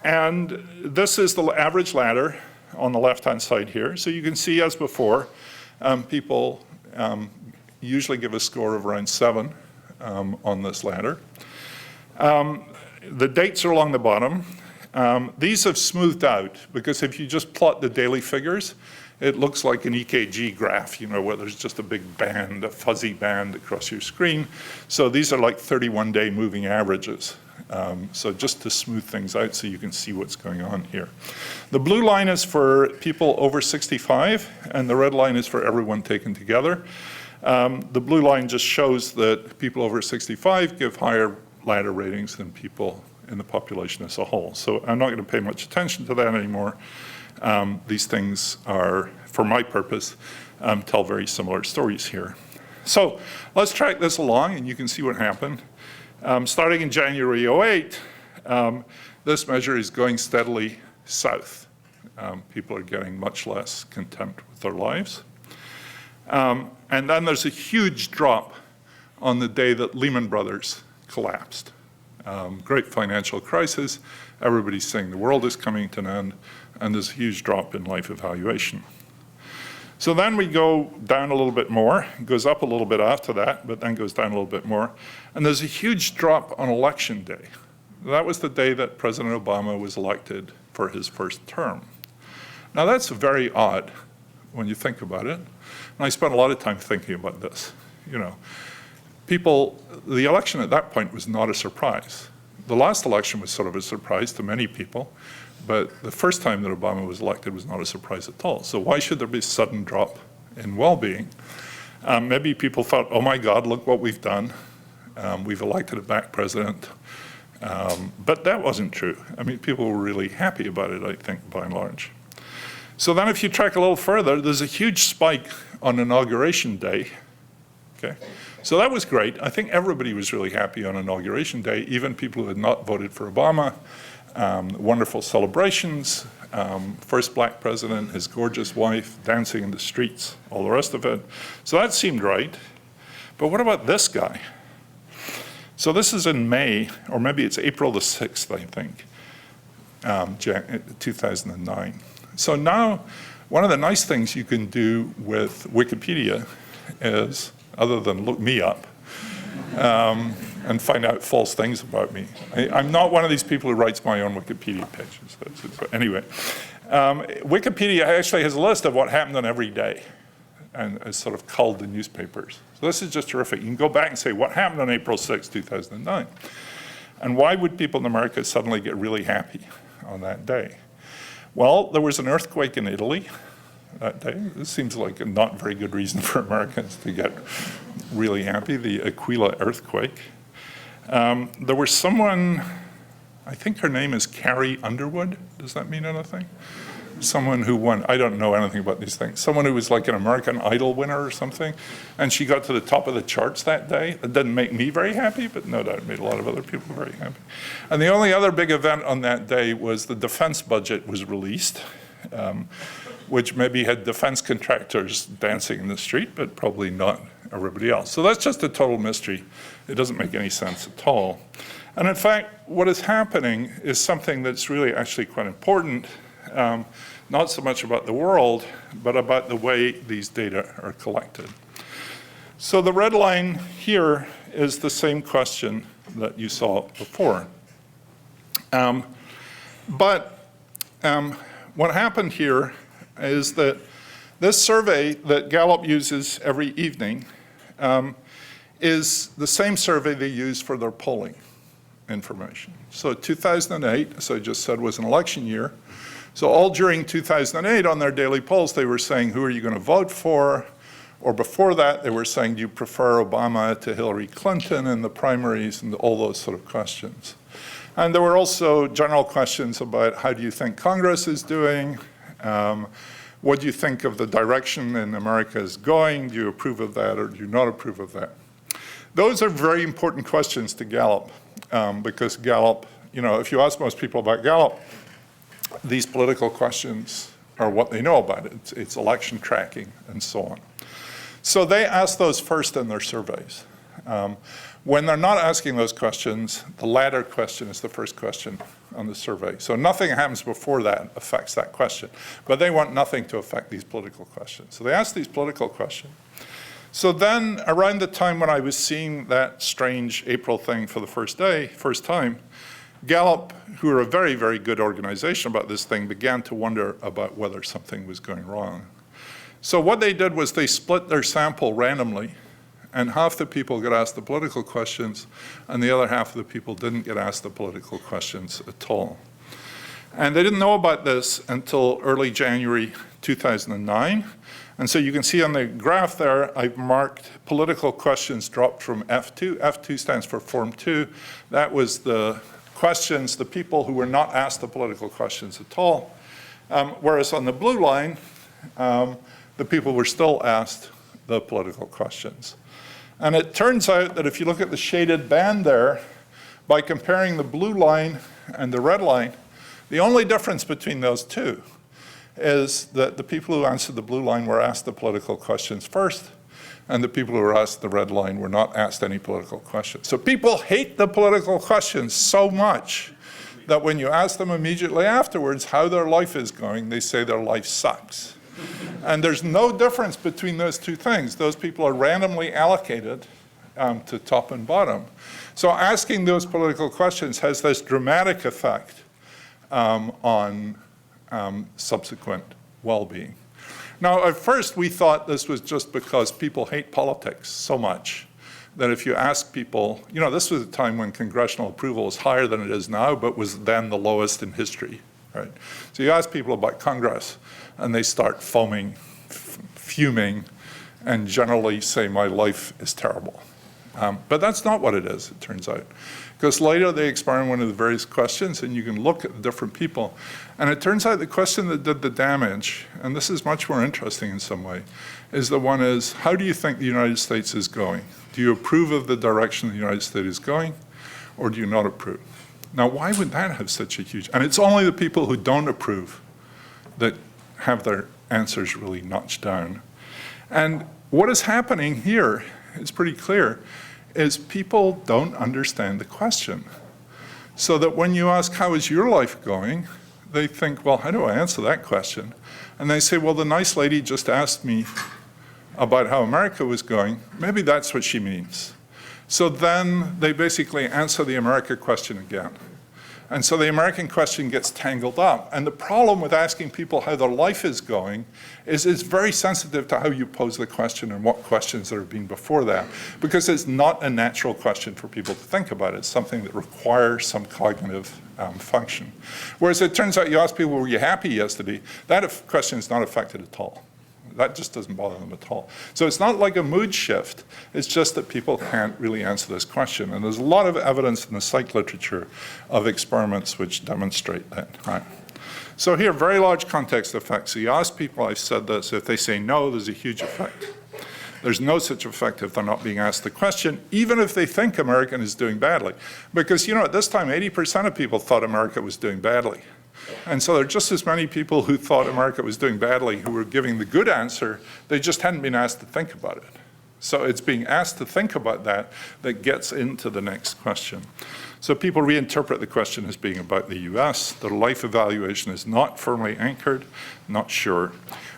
Speaker 2: And this is the average ladder on the left-hand side here. So you can see, as before, people usually give a score of around 7 on this ladder. The dates are along the bottom. These have smoothed out, because if you just plot the daily figures, it looks like an EKG graph, where there's just a big band, a fuzzy band across your screen. So these are like 31-day moving averages. So just to smooth things out so you can see what's going on here. The blue line is for people over 65, and the red line is for everyone taken together. The blue line just shows that people over 65 give higher ladder ratings than people in the population as a whole. So I'm not going to pay much attention to that anymore. These things are, for my purpose, tell very similar stories here. So let's track this along, and you can see what happened. Starting in January 08, this measure is going steadily south. People are getting much less content with their lives. And then there's a huge drop on the day that Lehman Brothers collapsed. Great financial crisis. Everybody's saying the world is coming to an end, and there's a huge drop in life evaluation. So then we go down a little bit more. It goes up a little bit after that, but then goes down a little bit more. And there's a huge drop on election day. That was the day that President Obama was elected for his first term. Now that's very odd when you think about it. And I spent a lot of time thinking about this. The election at that point was not a surprise. The last election was sort of a surprise to many people. But the first time that Obama was elected was not a surprise at all. So why should there be a sudden drop in well-being? Maybe people thought, oh my God, look what we've done. We've elected a black president. But that wasn't true. I mean, people were really happy about it, I think, by and large. So then if you track a little further, there's a huge spike on Inauguration Day. Okay? So that was great. I think everybody was really happy on Inauguration Day, even people who had not voted for Obama. Wonderful celebrations, first black president, his gorgeous wife, dancing in the streets, all the rest of it. So that seemed right. But what about this guy? So this is in May, or maybe it's April the 6th, I think, 2009. So now, one of the nice things you can do with Wikipedia is, other than look me up, and find out false things about me. I'm not one of these people who writes my own Wikipedia pages. But anyway, Wikipedia actually has a list of what happened on every day and has sort of culled the newspapers. So this is just terrific. You can go back and say, what happened on April 6, 2009? And why would people in America suddenly get really happy on that day? Well, there was an earthquake in Italy that day. This seems like a not very good reason for Americans to get really happy, the Aquila earthquake. There was someone, I think her name is Carrie Underwood. Does that mean anything? Someone who won, I don't know anything about these things, someone who was like an American Idol winner or something, and she got to the top of the charts that day. It didn't make me very happy, but no doubt it made a lot of other people very happy. And the only other big event on that day was the defense budget was released, which maybe had defense contractors dancing in the street, but probably not everybody else. So that's just a total mystery. It doesn't make any sense at all. And in fact, what is happening is something that's really actually quite important, not so much about the world, but about the way these data are collected. So the red line here is the same question that you saw before. But what happened here is that this survey that Gallup uses every evening is the same survey they use for their polling information. So 2008, as I just said, was an election year. So all during 2008 on their daily polls, they were saying, who are you going to vote for? Or before that, they were saying, do you prefer Obama to Hillary Clinton in the primaries, and all those sort of questions. And there were also general questions about how do you think Congress is doing? What do you think of the direction in America is going? Do you approve of that or do you not approve of that? Those are very important questions to Gallup, because Gallup, if you ask most people about Gallup, these political questions are what they know about it. It's election tracking and so on. So they ask those first in their surveys. When they're not asking those questions, the latter question is the first question on the survey. So nothing happens before that affects that question. But they want nothing to affect these political questions. So they ask these political questions. So then around the time when I was seeing that strange April thing for the first time, Gallup, who are a very, very good organization about this thing, began to wonder about whether something was going wrong. So what they did was they split their sample randomly, and half the people got asked the political questions, and the other half of the people didn't get asked the political questions at all. And they didn't know about this until early January 2009. And so you can see on the graph there, I've marked political questions dropped from F2. F2 stands for Form 2. That was the questions, the people who were not asked the political questions at all. Whereas on the blue line, the people were still asked the political questions. And it turns out that if you look at the shaded band there, by comparing the blue line and the red line, the only difference between those two is that the people who answered the blue line were asked the political questions first, and the people who were asked the red line were not asked any political questions. So people hate the political questions so much that when you ask them immediately afterwards how their life is going, they say their life sucks. And there's no difference between those two things. Those people are randomly allocated to top and bottom. So asking those political questions has this dramatic effect on subsequent well-being. Now, at first, we thought this was just because people hate politics so much that if you ask people, this was a time when congressional approval was higher than it is now, but was then the lowest in history, right? So you ask people about Congress, and they start foaming, fuming, and generally say, my life is terrible. But that's not what it is, it turns out. Because later they experiment one of the various questions, and you can look at the different people. And it turns out the question that did the damage, and this is much more interesting in some way, is the one is, how do you think the United States is going? Do you approve of the direction the United States is going, or do you not approve? Now, why would that have such a huge, and it's only the people who don't approve that have their answers really notched down. And what is happening here, it's pretty clear, is people don't understand the question. So that when you ask, how is your life going? They think, well, how do I answer that question? And they say, well, the nice lady just asked me about how America was going. Maybe that's what she means. So then they basically answer the America question again. And so the American question gets tangled up. And the problem with asking people how their life is going is it's very sensitive to how you pose the question and what questions there have been before that. Because it's not a natural question for people to think about. It's something that requires some cognitive function. Whereas it turns out you ask people, were you happy yesterday? That question is not affected at all. That just doesn't bother them at all. So it's not like a mood shift. It's just that people can't really answer this question. And there's a lot of evidence in the psych literature of experiments which demonstrate that. Right? So here, very large context effects. So you ask people, I've said this, if they say no, there's a huge effect. There's no such effect if they're not being asked the question, even if they think America is doing badly. Because, at this time, 80% of people thought America was doing badly. And so there are just as many people who thought America was doing badly who were giving the good answer. They just hadn't been asked to think about it. So it's being asked to think about that gets into the next question. So people reinterpret the question as being about the US. Their life evaluation is not firmly anchored, not sure.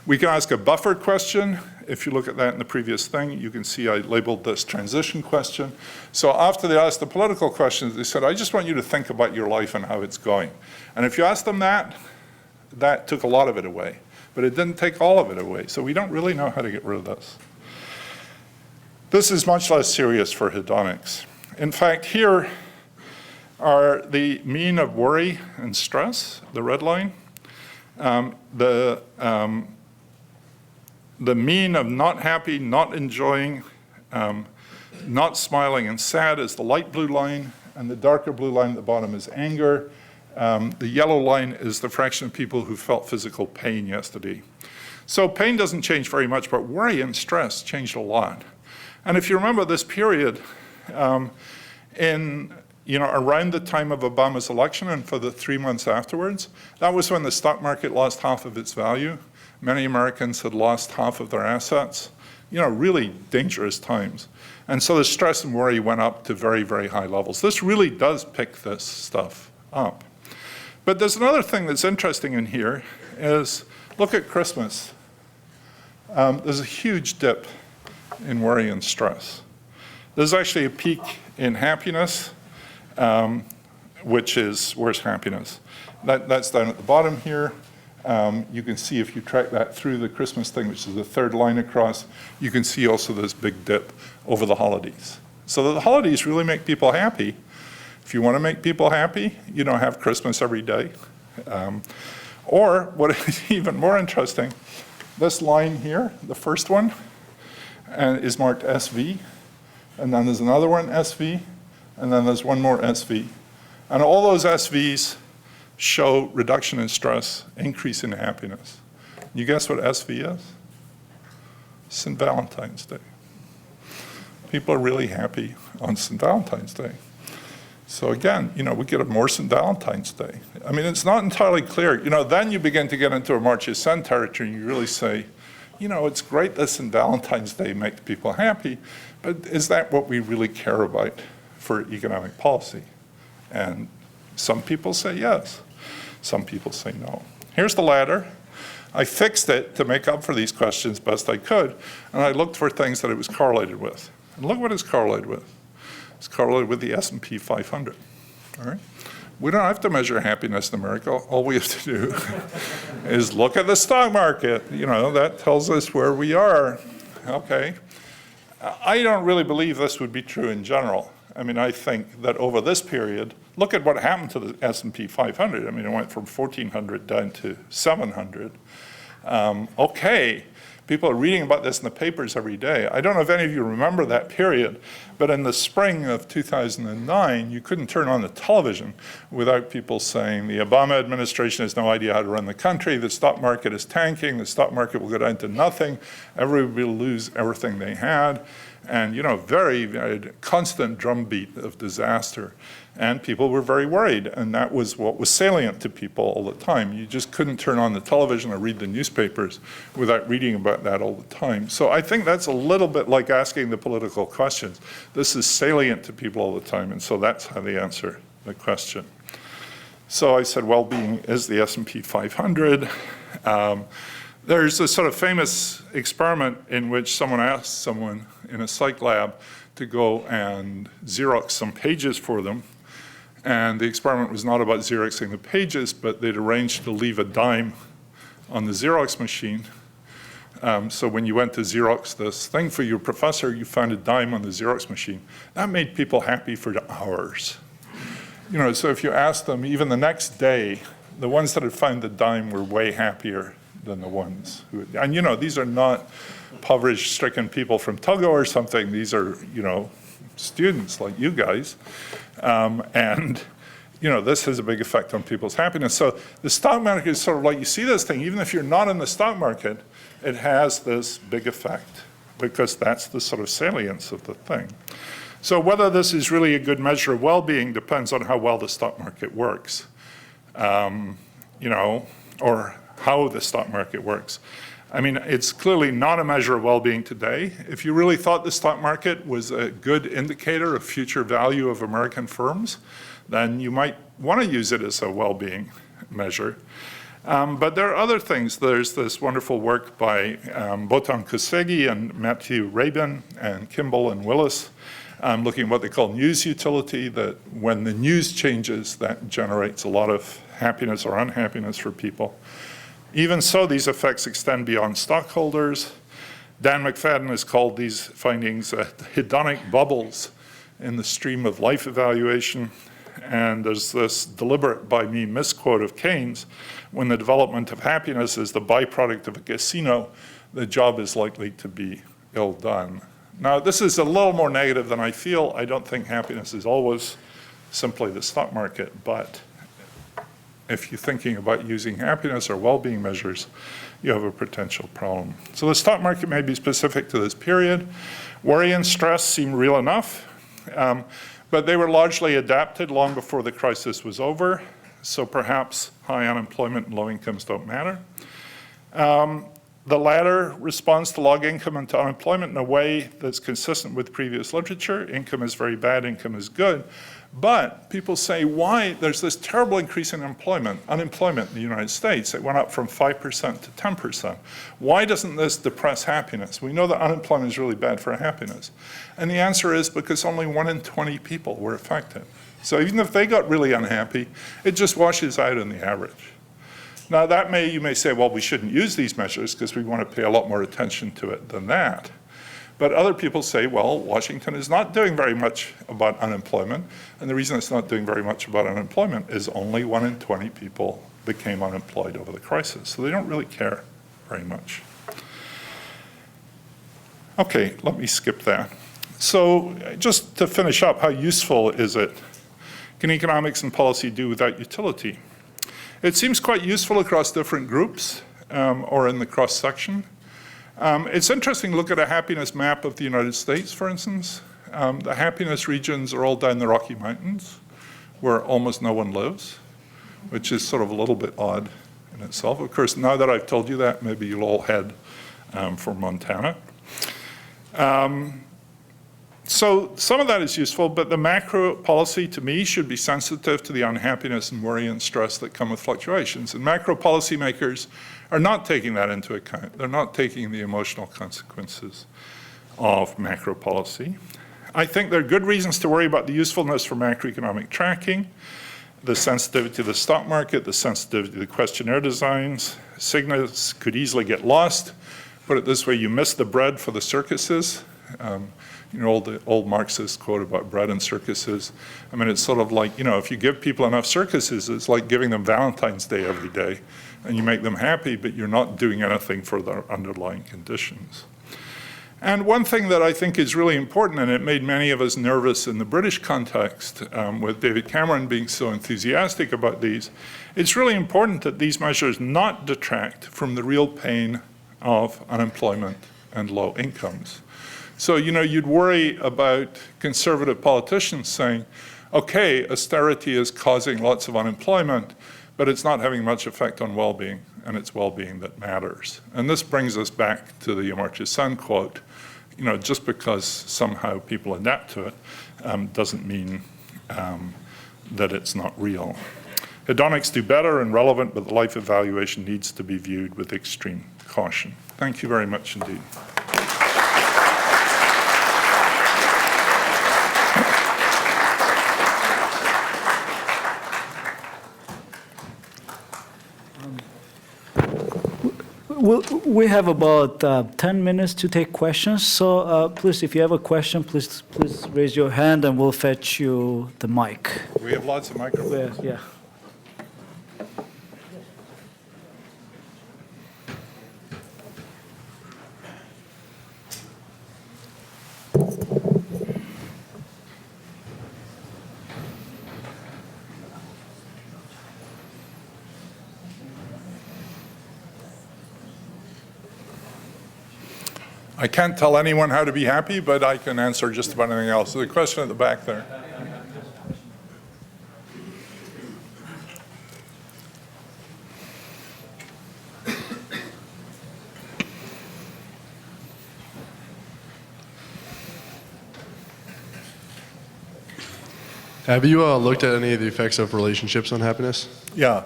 Speaker 2: We can ask a buffer question. If you look at that in the previous thing, you can see I labeled this transition question. So after they asked the political questions, they said, I just want you to think about your life and how it's going. And if you ask them that, that took a lot of it away. But it didn't take all of it away. So we don't really know how to get rid of this. This is much less serious for hedonics. In fact, here are the mean of worry and stress, the red line. The mean of not happy, not enjoying, not smiling and sad is the light blue line, and the darker blue line at the bottom is anger. The yellow line is the fraction of people who felt physical pain yesterday. So pain doesn't change very much, but worry and stress changed a lot. And if you remember this period, around the time of Obama's election and for the 3 months afterwards, that was when the stock market lost half of its value. Many Americans had lost half of their assets, really dangerous times. And so the stress and worry went up to very, very high levels. This really does pick this stuff up. But there's another thing that's interesting in here is, look at Christmas. There's a huge dip in worry and stress. There's actually a peak in happiness, which is, where's happiness? That's down at the bottom here. You can see if you track that through the Christmas thing, which is the third line across, you can see also this big dip over the holidays. So the holidays really make people happy. If you want to make people happy, you don't have Christmas every day. Or what is even more interesting, this line here, the first one, is marked SV, and then there's another one, SV, and then there's one more SV. And all those SVs show reduction in stress, increase in happiness. You guess what SV is? St. Valentine's Day. People are really happy on St. Valentine's Day. So again, we get a more St. Valentine's Day. I mean, it's not entirely clear. Then you begin to get into a Amartya Sen territory, and you really say, it's great that St. Valentine's Day makes people happy, but is that what we really care about for economic policy? And some people say yes. Some people say no. Here's the ladder. I fixed it to make up for these questions best I could, and I looked for things that it was correlated with. And look what it's correlated with. It's correlated with the S&P 500. All right? We don't have to measure happiness in America. All we have to do is look at the stock market. That tells us where we are. Okay. I don't really believe this would be true in general. I mean, I think that over this period, look at what happened to the S&P 500. I mean, it went from 1,400 down to 700. Okay, people are reading about this in the papers every day. I don't know if any of you remember that period, but in the spring of 2009, you couldn't turn on the television without people saying the Obama administration has no idea how to run the country, the stock market is tanking, the stock market will go down to nothing, everybody will lose everything they had. And, very, very constant drumbeat of disaster. And people were very worried, and that was what was salient to people all the time. You just couldn't turn on the television or read the newspapers without reading about that all the time. So I think that's a little bit like asking the political questions. This is salient to people all the time, and so that's how they answer the question. So I said Wellbeing is the S&P 500. There's a sort of famous experiment in which someone asked someone in a psych lab to go and Xerox some pages for them. And the experiment was not about Xeroxing the pages, but they'd arranged to leave a dime on the Xerox machine. So when you went to Xerox this thing for your professor, you found a dime on the Xerox machine. That made people happy for hours. So if you asked them, even the next day, the ones that had found the dime were way happier than the ones who, and these are not poverty-stricken people from Togo or something. These are, students like you guys. And this has a big effect on people's happiness. So the stock market is sort of like, you see this thing, even if you're not in the stock market, it has this big effect because that's the sort of salience of the thing. So whether this is really a good measure of well-being depends on how well the stock market works, or how the stock market works. I mean, it's clearly not a measure of well-being today. If you really thought the stock market was a good indicator of future value of American firms, then you might want to use it as a well-being measure. But there are other things. There's this wonderful work by Botan Kosegi and Matthew Rabin and Kimball and Willis, looking at what they call news utility, that when the news changes, that generates a lot of happiness or unhappiness for people. Even so, these effects extend beyond stockholders. Dan McFadden has called these findings hedonic bubbles in the stream of life evaluation. And there's this deliberate by me misquote of Keynes: when the development of happiness is the byproduct of a casino, the job is likely to be ill done. Now, this is a little more negative than I feel. I don't think happiness is always simply the stock market, but if you're thinking about using happiness or well-being measures, you have a potential problem. So the stock market may be specific to this period. Worry and stress seem real enough, but they were largely adapted long before the crisis was over, so perhaps high unemployment and low incomes don't matter. The latter responds to log income and to unemployment in a way that's consistent with previous literature. Income is very bad, income is good. But people say, why? There's this terrible increase in unemployment in the United States. It went up from 5% to 10%. Why doesn't this depress happiness? We know that unemployment is really bad for happiness. And the answer is because only 1 in 20 people were affected. So even if they got really unhappy, it just washes out on the average. Now you may say, well, we shouldn't use these measures because we want to pay a lot more attention to it than that. But other people say, well, Washington is not doing very much about unemployment, and the reason it's not doing very much about unemployment is only 1 in 20 people became unemployed over the crisis, so they don't really care very much. Okay, let me skip that. So just to finish up, how useful is it? Can economics and policy do without utility? It seems quite useful across different groups or in the cross-section. It's interesting to look at a happiness map of the United States, for instance. The happiness regions are all down the Rocky Mountains, where almost no one lives, which is sort of a little bit odd in itself. Of course, now that I've told you that, maybe you'll all head for Montana. So some of that is useful, but the macro policy, to me, should be sensitive to the unhappiness and worry and stress that come with fluctuations. And macro policymakers are not taking that into account. They're not taking the emotional consequences of macro policy. I think there are good reasons to worry about the usefulness for macroeconomic tracking, the sensitivity to the stock market, the sensitivity to the questionnaire designs. Signals could easily get lost. Put it this way, you miss the bread for the circuses. You know, the old Marxist quote about bread and circuses. I mean, it's sort of like, you know, if you give people enough circuses, it's like giving them Valentine's Day every day, and you make them happy, but you're not doing anything for their underlying conditions. And one thing that I think is really important, and it made many of us nervous in the British context, with David Cameron being so enthusiastic about these, it's really important that these measures not detract from the real pain of unemployment and low incomes. So, you know, you'd worry about conservative politicians saying, okay, austerity is causing lots of unemployment, but it's not having much effect on well-being, and it's well-being that matters. And this brings us back to the Amartya Sen quote, you know, just because somehow people adapt to it doesn't mean that it's not real. Hedonics do better and relevant, but the life evaluation needs to be viewed with extreme caution. Thank you very much indeed.
Speaker 1: We have about 10 minutes to take questions, so please, if you have a question, please raise your hand and we'll fetch you the mic.
Speaker 2: We have lots of microphones.
Speaker 1: Yeah.
Speaker 2: I can't tell anyone how to be happy, but I can answer just about anything else. There's a question at the back there.
Speaker 3: Have you looked at any of the effects of relationships on happiness?
Speaker 2: Yeah.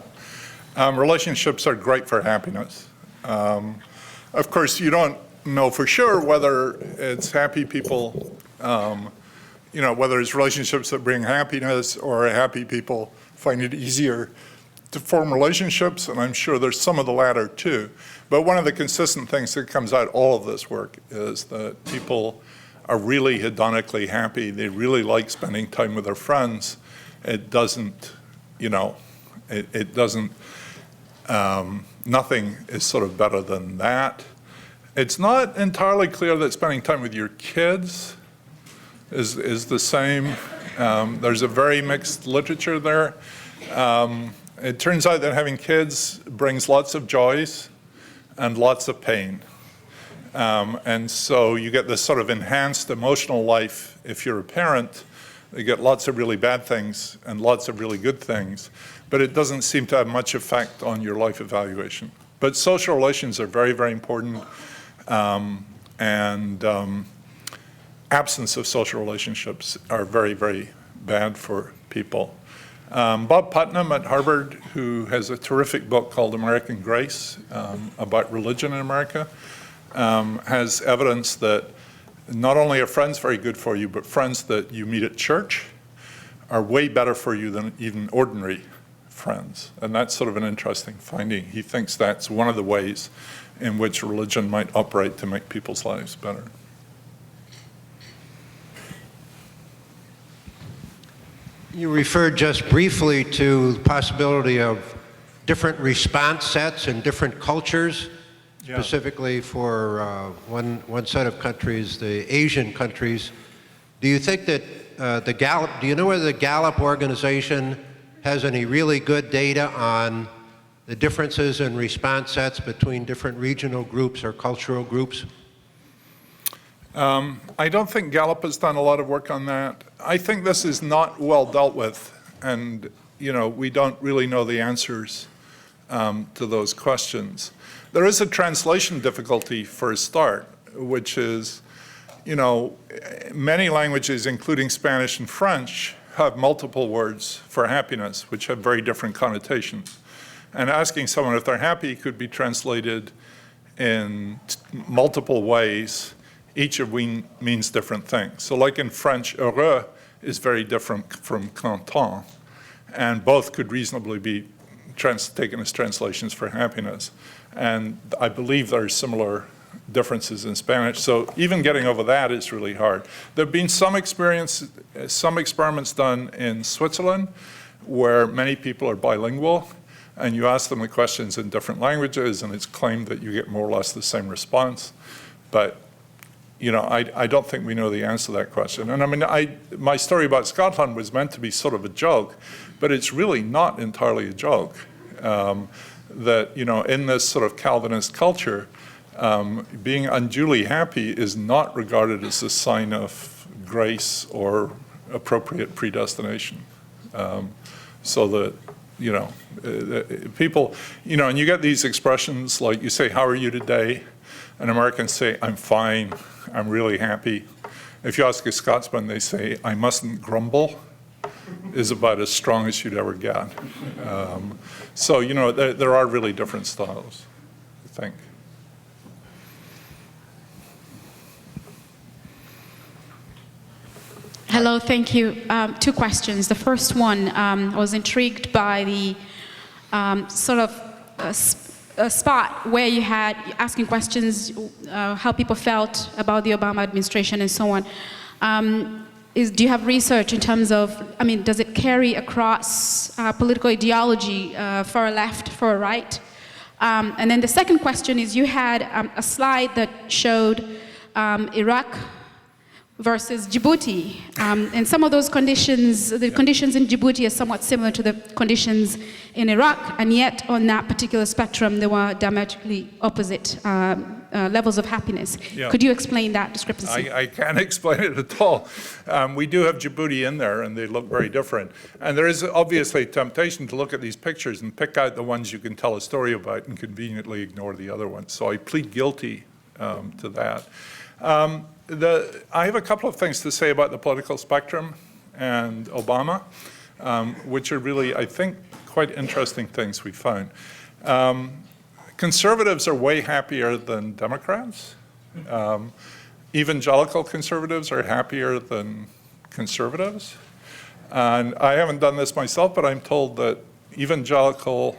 Speaker 2: Relationships are great for happiness. Of course, you don't know for sure whether it's happy people, you know, whether it's relationships that bring happiness or happy people find it easier to form relationships, and I'm sure there's some of the latter too. But one of the consistent things that comes out of all of this work is that people are really hedonically happy. They really like spending time with their friends. It doesn't, you know, it doesn't, nothing is sort of better than that. It's not entirely clear that spending time with your kids is the same. There's a very mixed literature there. It turns out that having kids brings lots of joys and lots of pain. And so you get this sort of enhanced emotional life if you're a parent. You get lots of really bad things and lots of really good things, but it doesn't seem to have much effect on your life evaluation. But social relations are very, very important. Absence of social relationships are very, very bad for people. Bob Putnam at Harvard, who has a terrific book called American Grace about religion in America, has evidence that not only are friends very good for you, but friends that you meet at church are way better for you than even ordinary friends. And that's sort of an interesting finding. He thinks that's one of the ways in which religion might operate to make people's lives better.
Speaker 4: You referred just briefly to the possibility of different response sets in different cultures, specifically for one set of countries, the Asian countries. Do you think that the Gallup, do you know whether the Gallup organization has any really good data on the differences in response sets between different regional groups or cultural groups?
Speaker 2: I don't think Gallup has done a lot of work on that. I think this is not well dealt with, and we don't really know the answers to those questions. There is a translation difficulty for a start, which is, many languages, including Spanish and French, have multiple words for happiness, which have very different connotations. And asking someone if they're happy could be translated in multiple ways, each of which means different things. So like in French, heureux is very different from content, and both could reasonably be taken as translations for happiness. And I believe there are similar differences in Spanish, so even getting over that is really hard. There have been some experiments done in Switzerland where many people are bilingual, and you ask them the questions in different languages, and it's claimed that you get more or less the same response. But I don't think we know the answer to that question. And I mean, my story about Scotland was meant to be sort of a joke, but it's really not entirely a joke. That in this sort of Calvinist culture, being unduly happy is not regarded as a sign of grace or appropriate predestination. So that people, and you get these expressions like you say, "How are you today?" And Americans say, "I'm fine, I'm really happy." If you ask a Scotsman, they say, "I mustn't grumble," is about as strong as you'd ever get. So, there are really different styles, I think.
Speaker 5: Hello, thank you. Two questions. The first one, I was intrigued by the sort of a spot where you had asking questions, how people felt about the Obama administration and so on. Do you have research in terms of, does it carry across political ideology, far left, far right? And then the second question is, you had a slide that showed Iraq versus Djibouti. And some of those conditions, the conditions in Djibouti are somewhat similar to the conditions in Iraq, and yet on that particular spectrum, there were diametrically opposite levels of happiness.
Speaker 2: Yeah.
Speaker 5: Could you explain that discrepancy?
Speaker 2: I can't explain it at all. We do have Djibouti in there, and they look very different. And there is obviously a temptation to look at these pictures and pick out the ones you can tell a story about and conveniently ignore the other ones. So I plead guilty to that. I have a couple of things to say about the political spectrum and Obama, which are really, I think, quite interesting things we found. Conservatives are way happier than Democrats. Evangelical conservatives are happier than conservatives. And I haven't done this myself, but I'm told that evangelical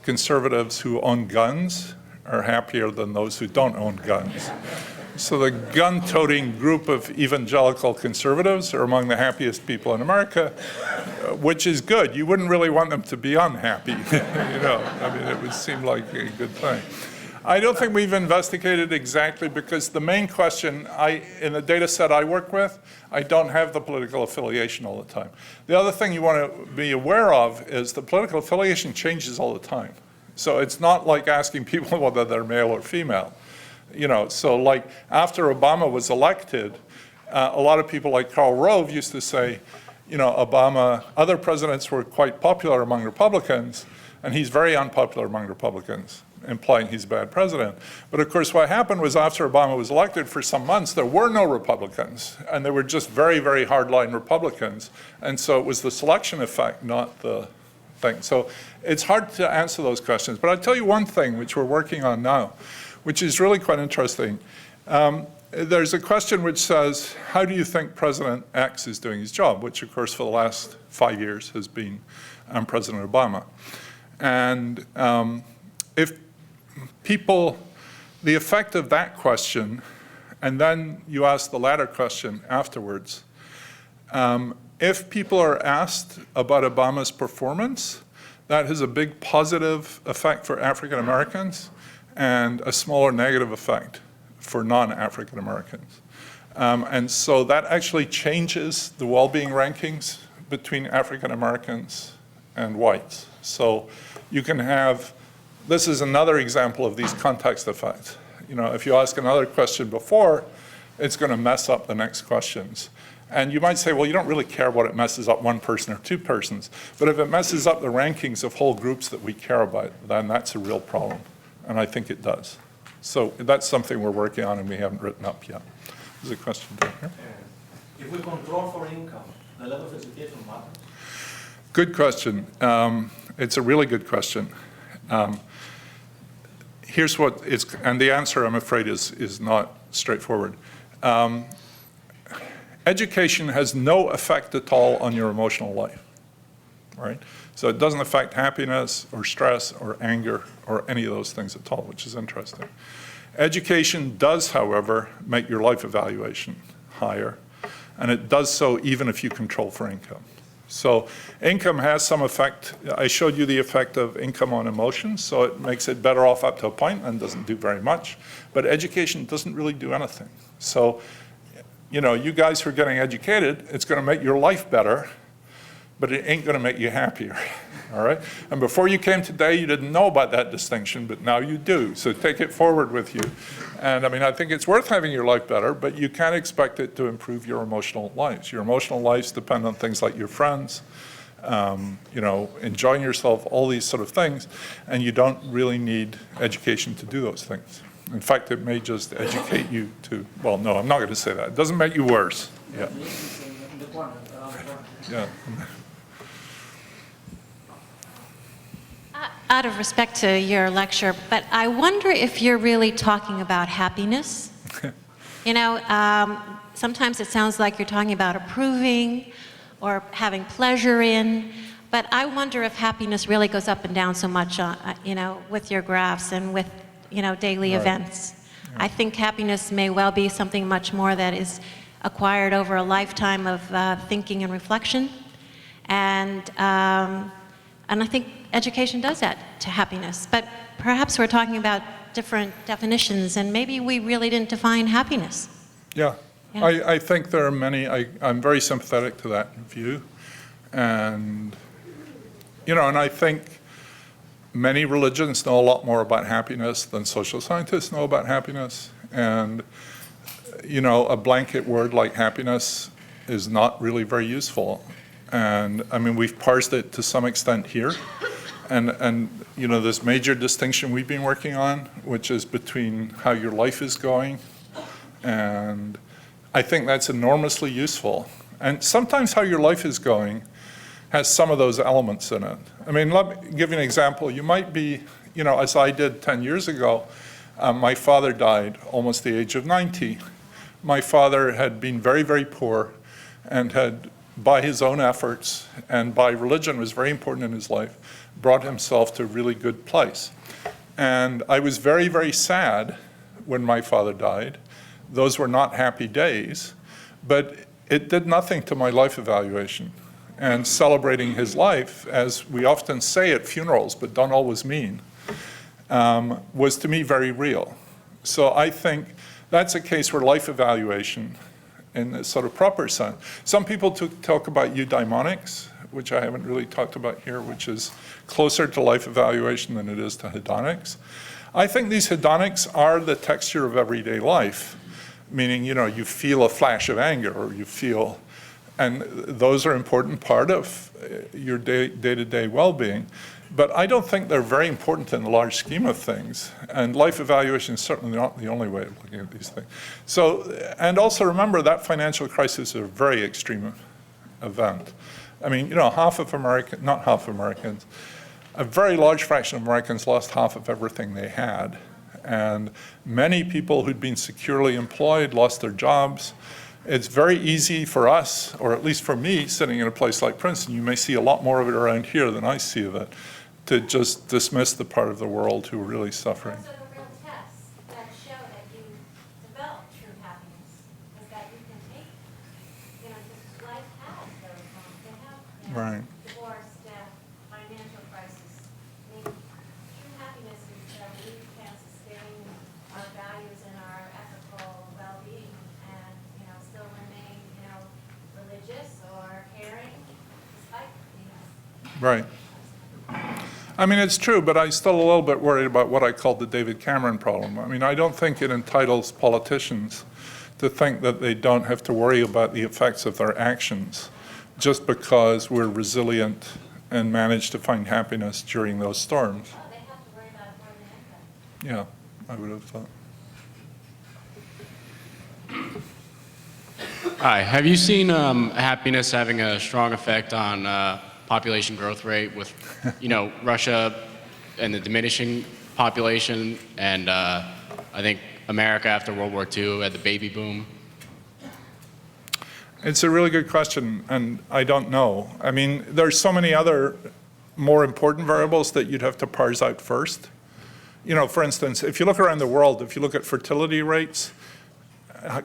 Speaker 2: conservatives who own guns are happier than those who don't own guns. So the gun-toting group of evangelical conservatives are among the happiest people in America, which is good. You wouldn't really want them to be unhappy, it would seem like a good thing. I don't think we've investigated exactly, because the main question, in the data set I work with, I don't have the political affiliation all the time. The other thing you want to be aware of is the political affiliation changes all the time. So it's not like asking people whether they're male or female. So like after Obama was elected, a lot of people like Karl Rove used to say, other presidents were quite popular among Republicans, and he's very unpopular among Republicans, implying he's a bad president. But of course, what happened was after Obama was elected, for some months, there were no Republicans, and they were just very, very hardline Republicans. And so it was the selection effect, not the thing. So it's hard to answer those questions. But I'll tell you one thing, which we're working on now, which is really quite interesting. there's a question which says, how do you think President X is doing his job? Which, of course, for the last 5 years has been President Obama. And if people, the effect of that question, and then you ask the latter question afterwards, if people are asked about Obama's performance, that has a big positive effect for African Americans and a smaller negative effect for non-African Americans. And so that actually changes the well-being rankings between African Americans and whites. So you can have, this is another example of these context effects. You know, if you ask another question before, it's going to mess up the next questions. And you might say, well, you don't really care what it messes up one person or two persons. But if it messes up the rankings of whole groups that we care about, then that's a real problem. And I think it does. So that's something we're working on and we haven't written up yet. There's a question down here.
Speaker 6: If we control for income, the level of education matters?
Speaker 2: Good question. It's a really good question. Here's what it's, and the answer, I'm afraid, is not straightforward. Education has no effect at all on your emotional life, right? So it doesn't affect happiness or stress or anger or any of those things at all, which is interesting. Education does, however, make your life evaluation higher, and it does so even if you control for income. So income has some effect. I showed you the effect of income on emotions, so it makes it better off up to a point and doesn't do very much. But education doesn't really do anything. So, you know, you guys who are getting educated, it's going to make your life better, but it ain't going to make you happier, all right? And before you came today, you didn't know about that distinction, but now you do. So take it forward with you. And I mean, I think it's worth having your life better, but you can't expect it to improve your emotional lives. Your emotional lives depend on things like your friends, you know, enjoying yourself, all these sort of things, and you don't really need education to do those things. In fact, it may just educate you to, well, no, I'm not going to say that. It doesn't make you worse. Yeah. Yeah.
Speaker 7: Out of respect to your lecture, but I wonder if you're really talking about happiness. You know, sometimes it sounds like you're talking about approving or having pleasure in, but I wonder if happiness really goes up and down so much, you know, with your graphs and with, you know, daily events. Yeah. I think happiness may well be something much more that is acquired over a lifetime of thinking and reflection, and I think education does that to happiness. But perhaps we're talking about different definitions, and maybe we really didn't define happiness.
Speaker 2: Yeah, yeah. I think there are many. I'm very sympathetic to that view, and you know, and I think many religions know a lot more about happiness than social scientists know about happiness, and you know, a blanket word like happiness is not really very useful. And I mean, we've parsed it to some extent here. And you know, this major distinction we've been working on, which is between how your life is going, and I think that's enormously useful. And sometimes how your life is going has some of those elements in it. I mean, let me give you an example. You might be, you know, as I did 10 years ago, my father died almost the age of 90. My father had been very, very poor and had, by his own efforts and by religion, was very important in his life, brought himself to a really good place. And I was very, very sad when my father died. Those were not happy days, but it did nothing to my life evaluation. And celebrating his life, as we often say at funerals, but don't always mean, was to me very real. So I think that's a case where life evaluation, in a sort of proper sense. Some people talk about eudaimonics, which I haven't really talked about here, which is closer to life evaluation than it is to hedonics. I think these hedonics are the texture of everyday life, meaning, you know, you feel a flash of anger, or you feel, and those are an important part of your day-to-day well-being. But I don't think they're very important in the large scheme of things. And life evaluation is certainly not the only way of looking at these things. So, and also remember that financial crisis is a very extreme event. I mean, you know, not half of Americans, a very large fraction of Americans lost half of everything they had. and many people who'd been securely employed lost their jobs. It's very easy for us, or at least for me, sitting in a place like Princeton, you may see a lot more of it around here than I see of it, to just dismiss the part of the world who are really suffering.
Speaker 7: Those are the real tests that show that you develop true happiness, is that you can take, because life has those moments. They have,
Speaker 2: Right.
Speaker 7: divorce, death, financial crisis. I mean, true happiness is that we can sustain our values and our ethical well-being and, still remain, religious or caring despite,
Speaker 2: Right. I mean, it's true, but I'm still a little bit worried about what I call the David Cameron problem. I mean, I don't think it entitles politicians to think that they don't have to worry about the effects of their actions just because we're resilient and manage to find happiness during those storms.
Speaker 7: they have to worry about it more than anything.
Speaker 2: Yeah, I would have thought.
Speaker 8: Hi, have you seen happiness having a strong effect on population growth rate with, Russia and the diminishing population, and I think America after World War II had the baby boom?
Speaker 2: It's a really good question, and I don't know. I mean, there's so many other more important variables that you'd have to parse out first. For instance, if you look around the world, if you look at fertility rates,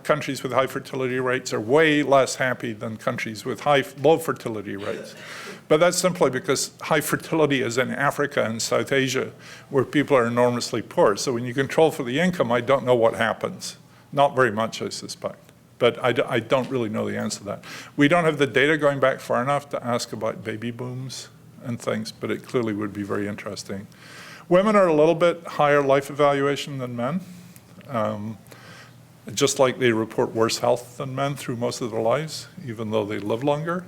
Speaker 2: countries with high fertility rates are way less happy than countries with low fertility rates. But that's simply because high fertility is in Africa and South Asia, where people are enormously poor. So when you control for the income, I don't know what happens. Not very much, I suspect. But I don't really know the answer to that. We don't have the data going back far enough to ask about baby booms and things, but it clearly would be very interesting. Women are a little bit higher life evaluation than men. Just like they report worse health than men through most of their lives, even though they live longer.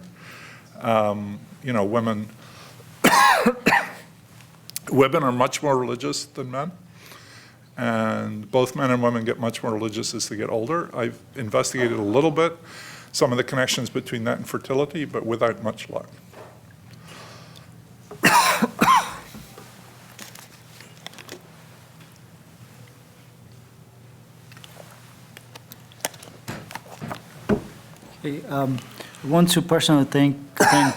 Speaker 2: Women women are much more religious than men, and both men and women get much more religious as they get older. I've investigated a little bit some of the connections between that and fertility, but without much luck.
Speaker 1: I want to personally thank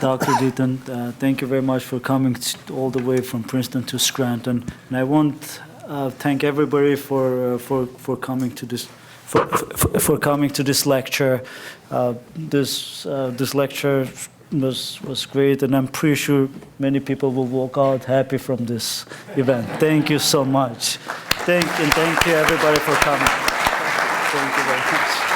Speaker 1: Dr. Deaton. Thank you very much for coming all the way from Princeton to Scranton. And I want to thank everybody for coming to this for coming to this lecture. This lecture was great, and I'm pretty sure many people will walk out happy from this event. Thank you so much. Thank you everybody for coming. Thank you very much.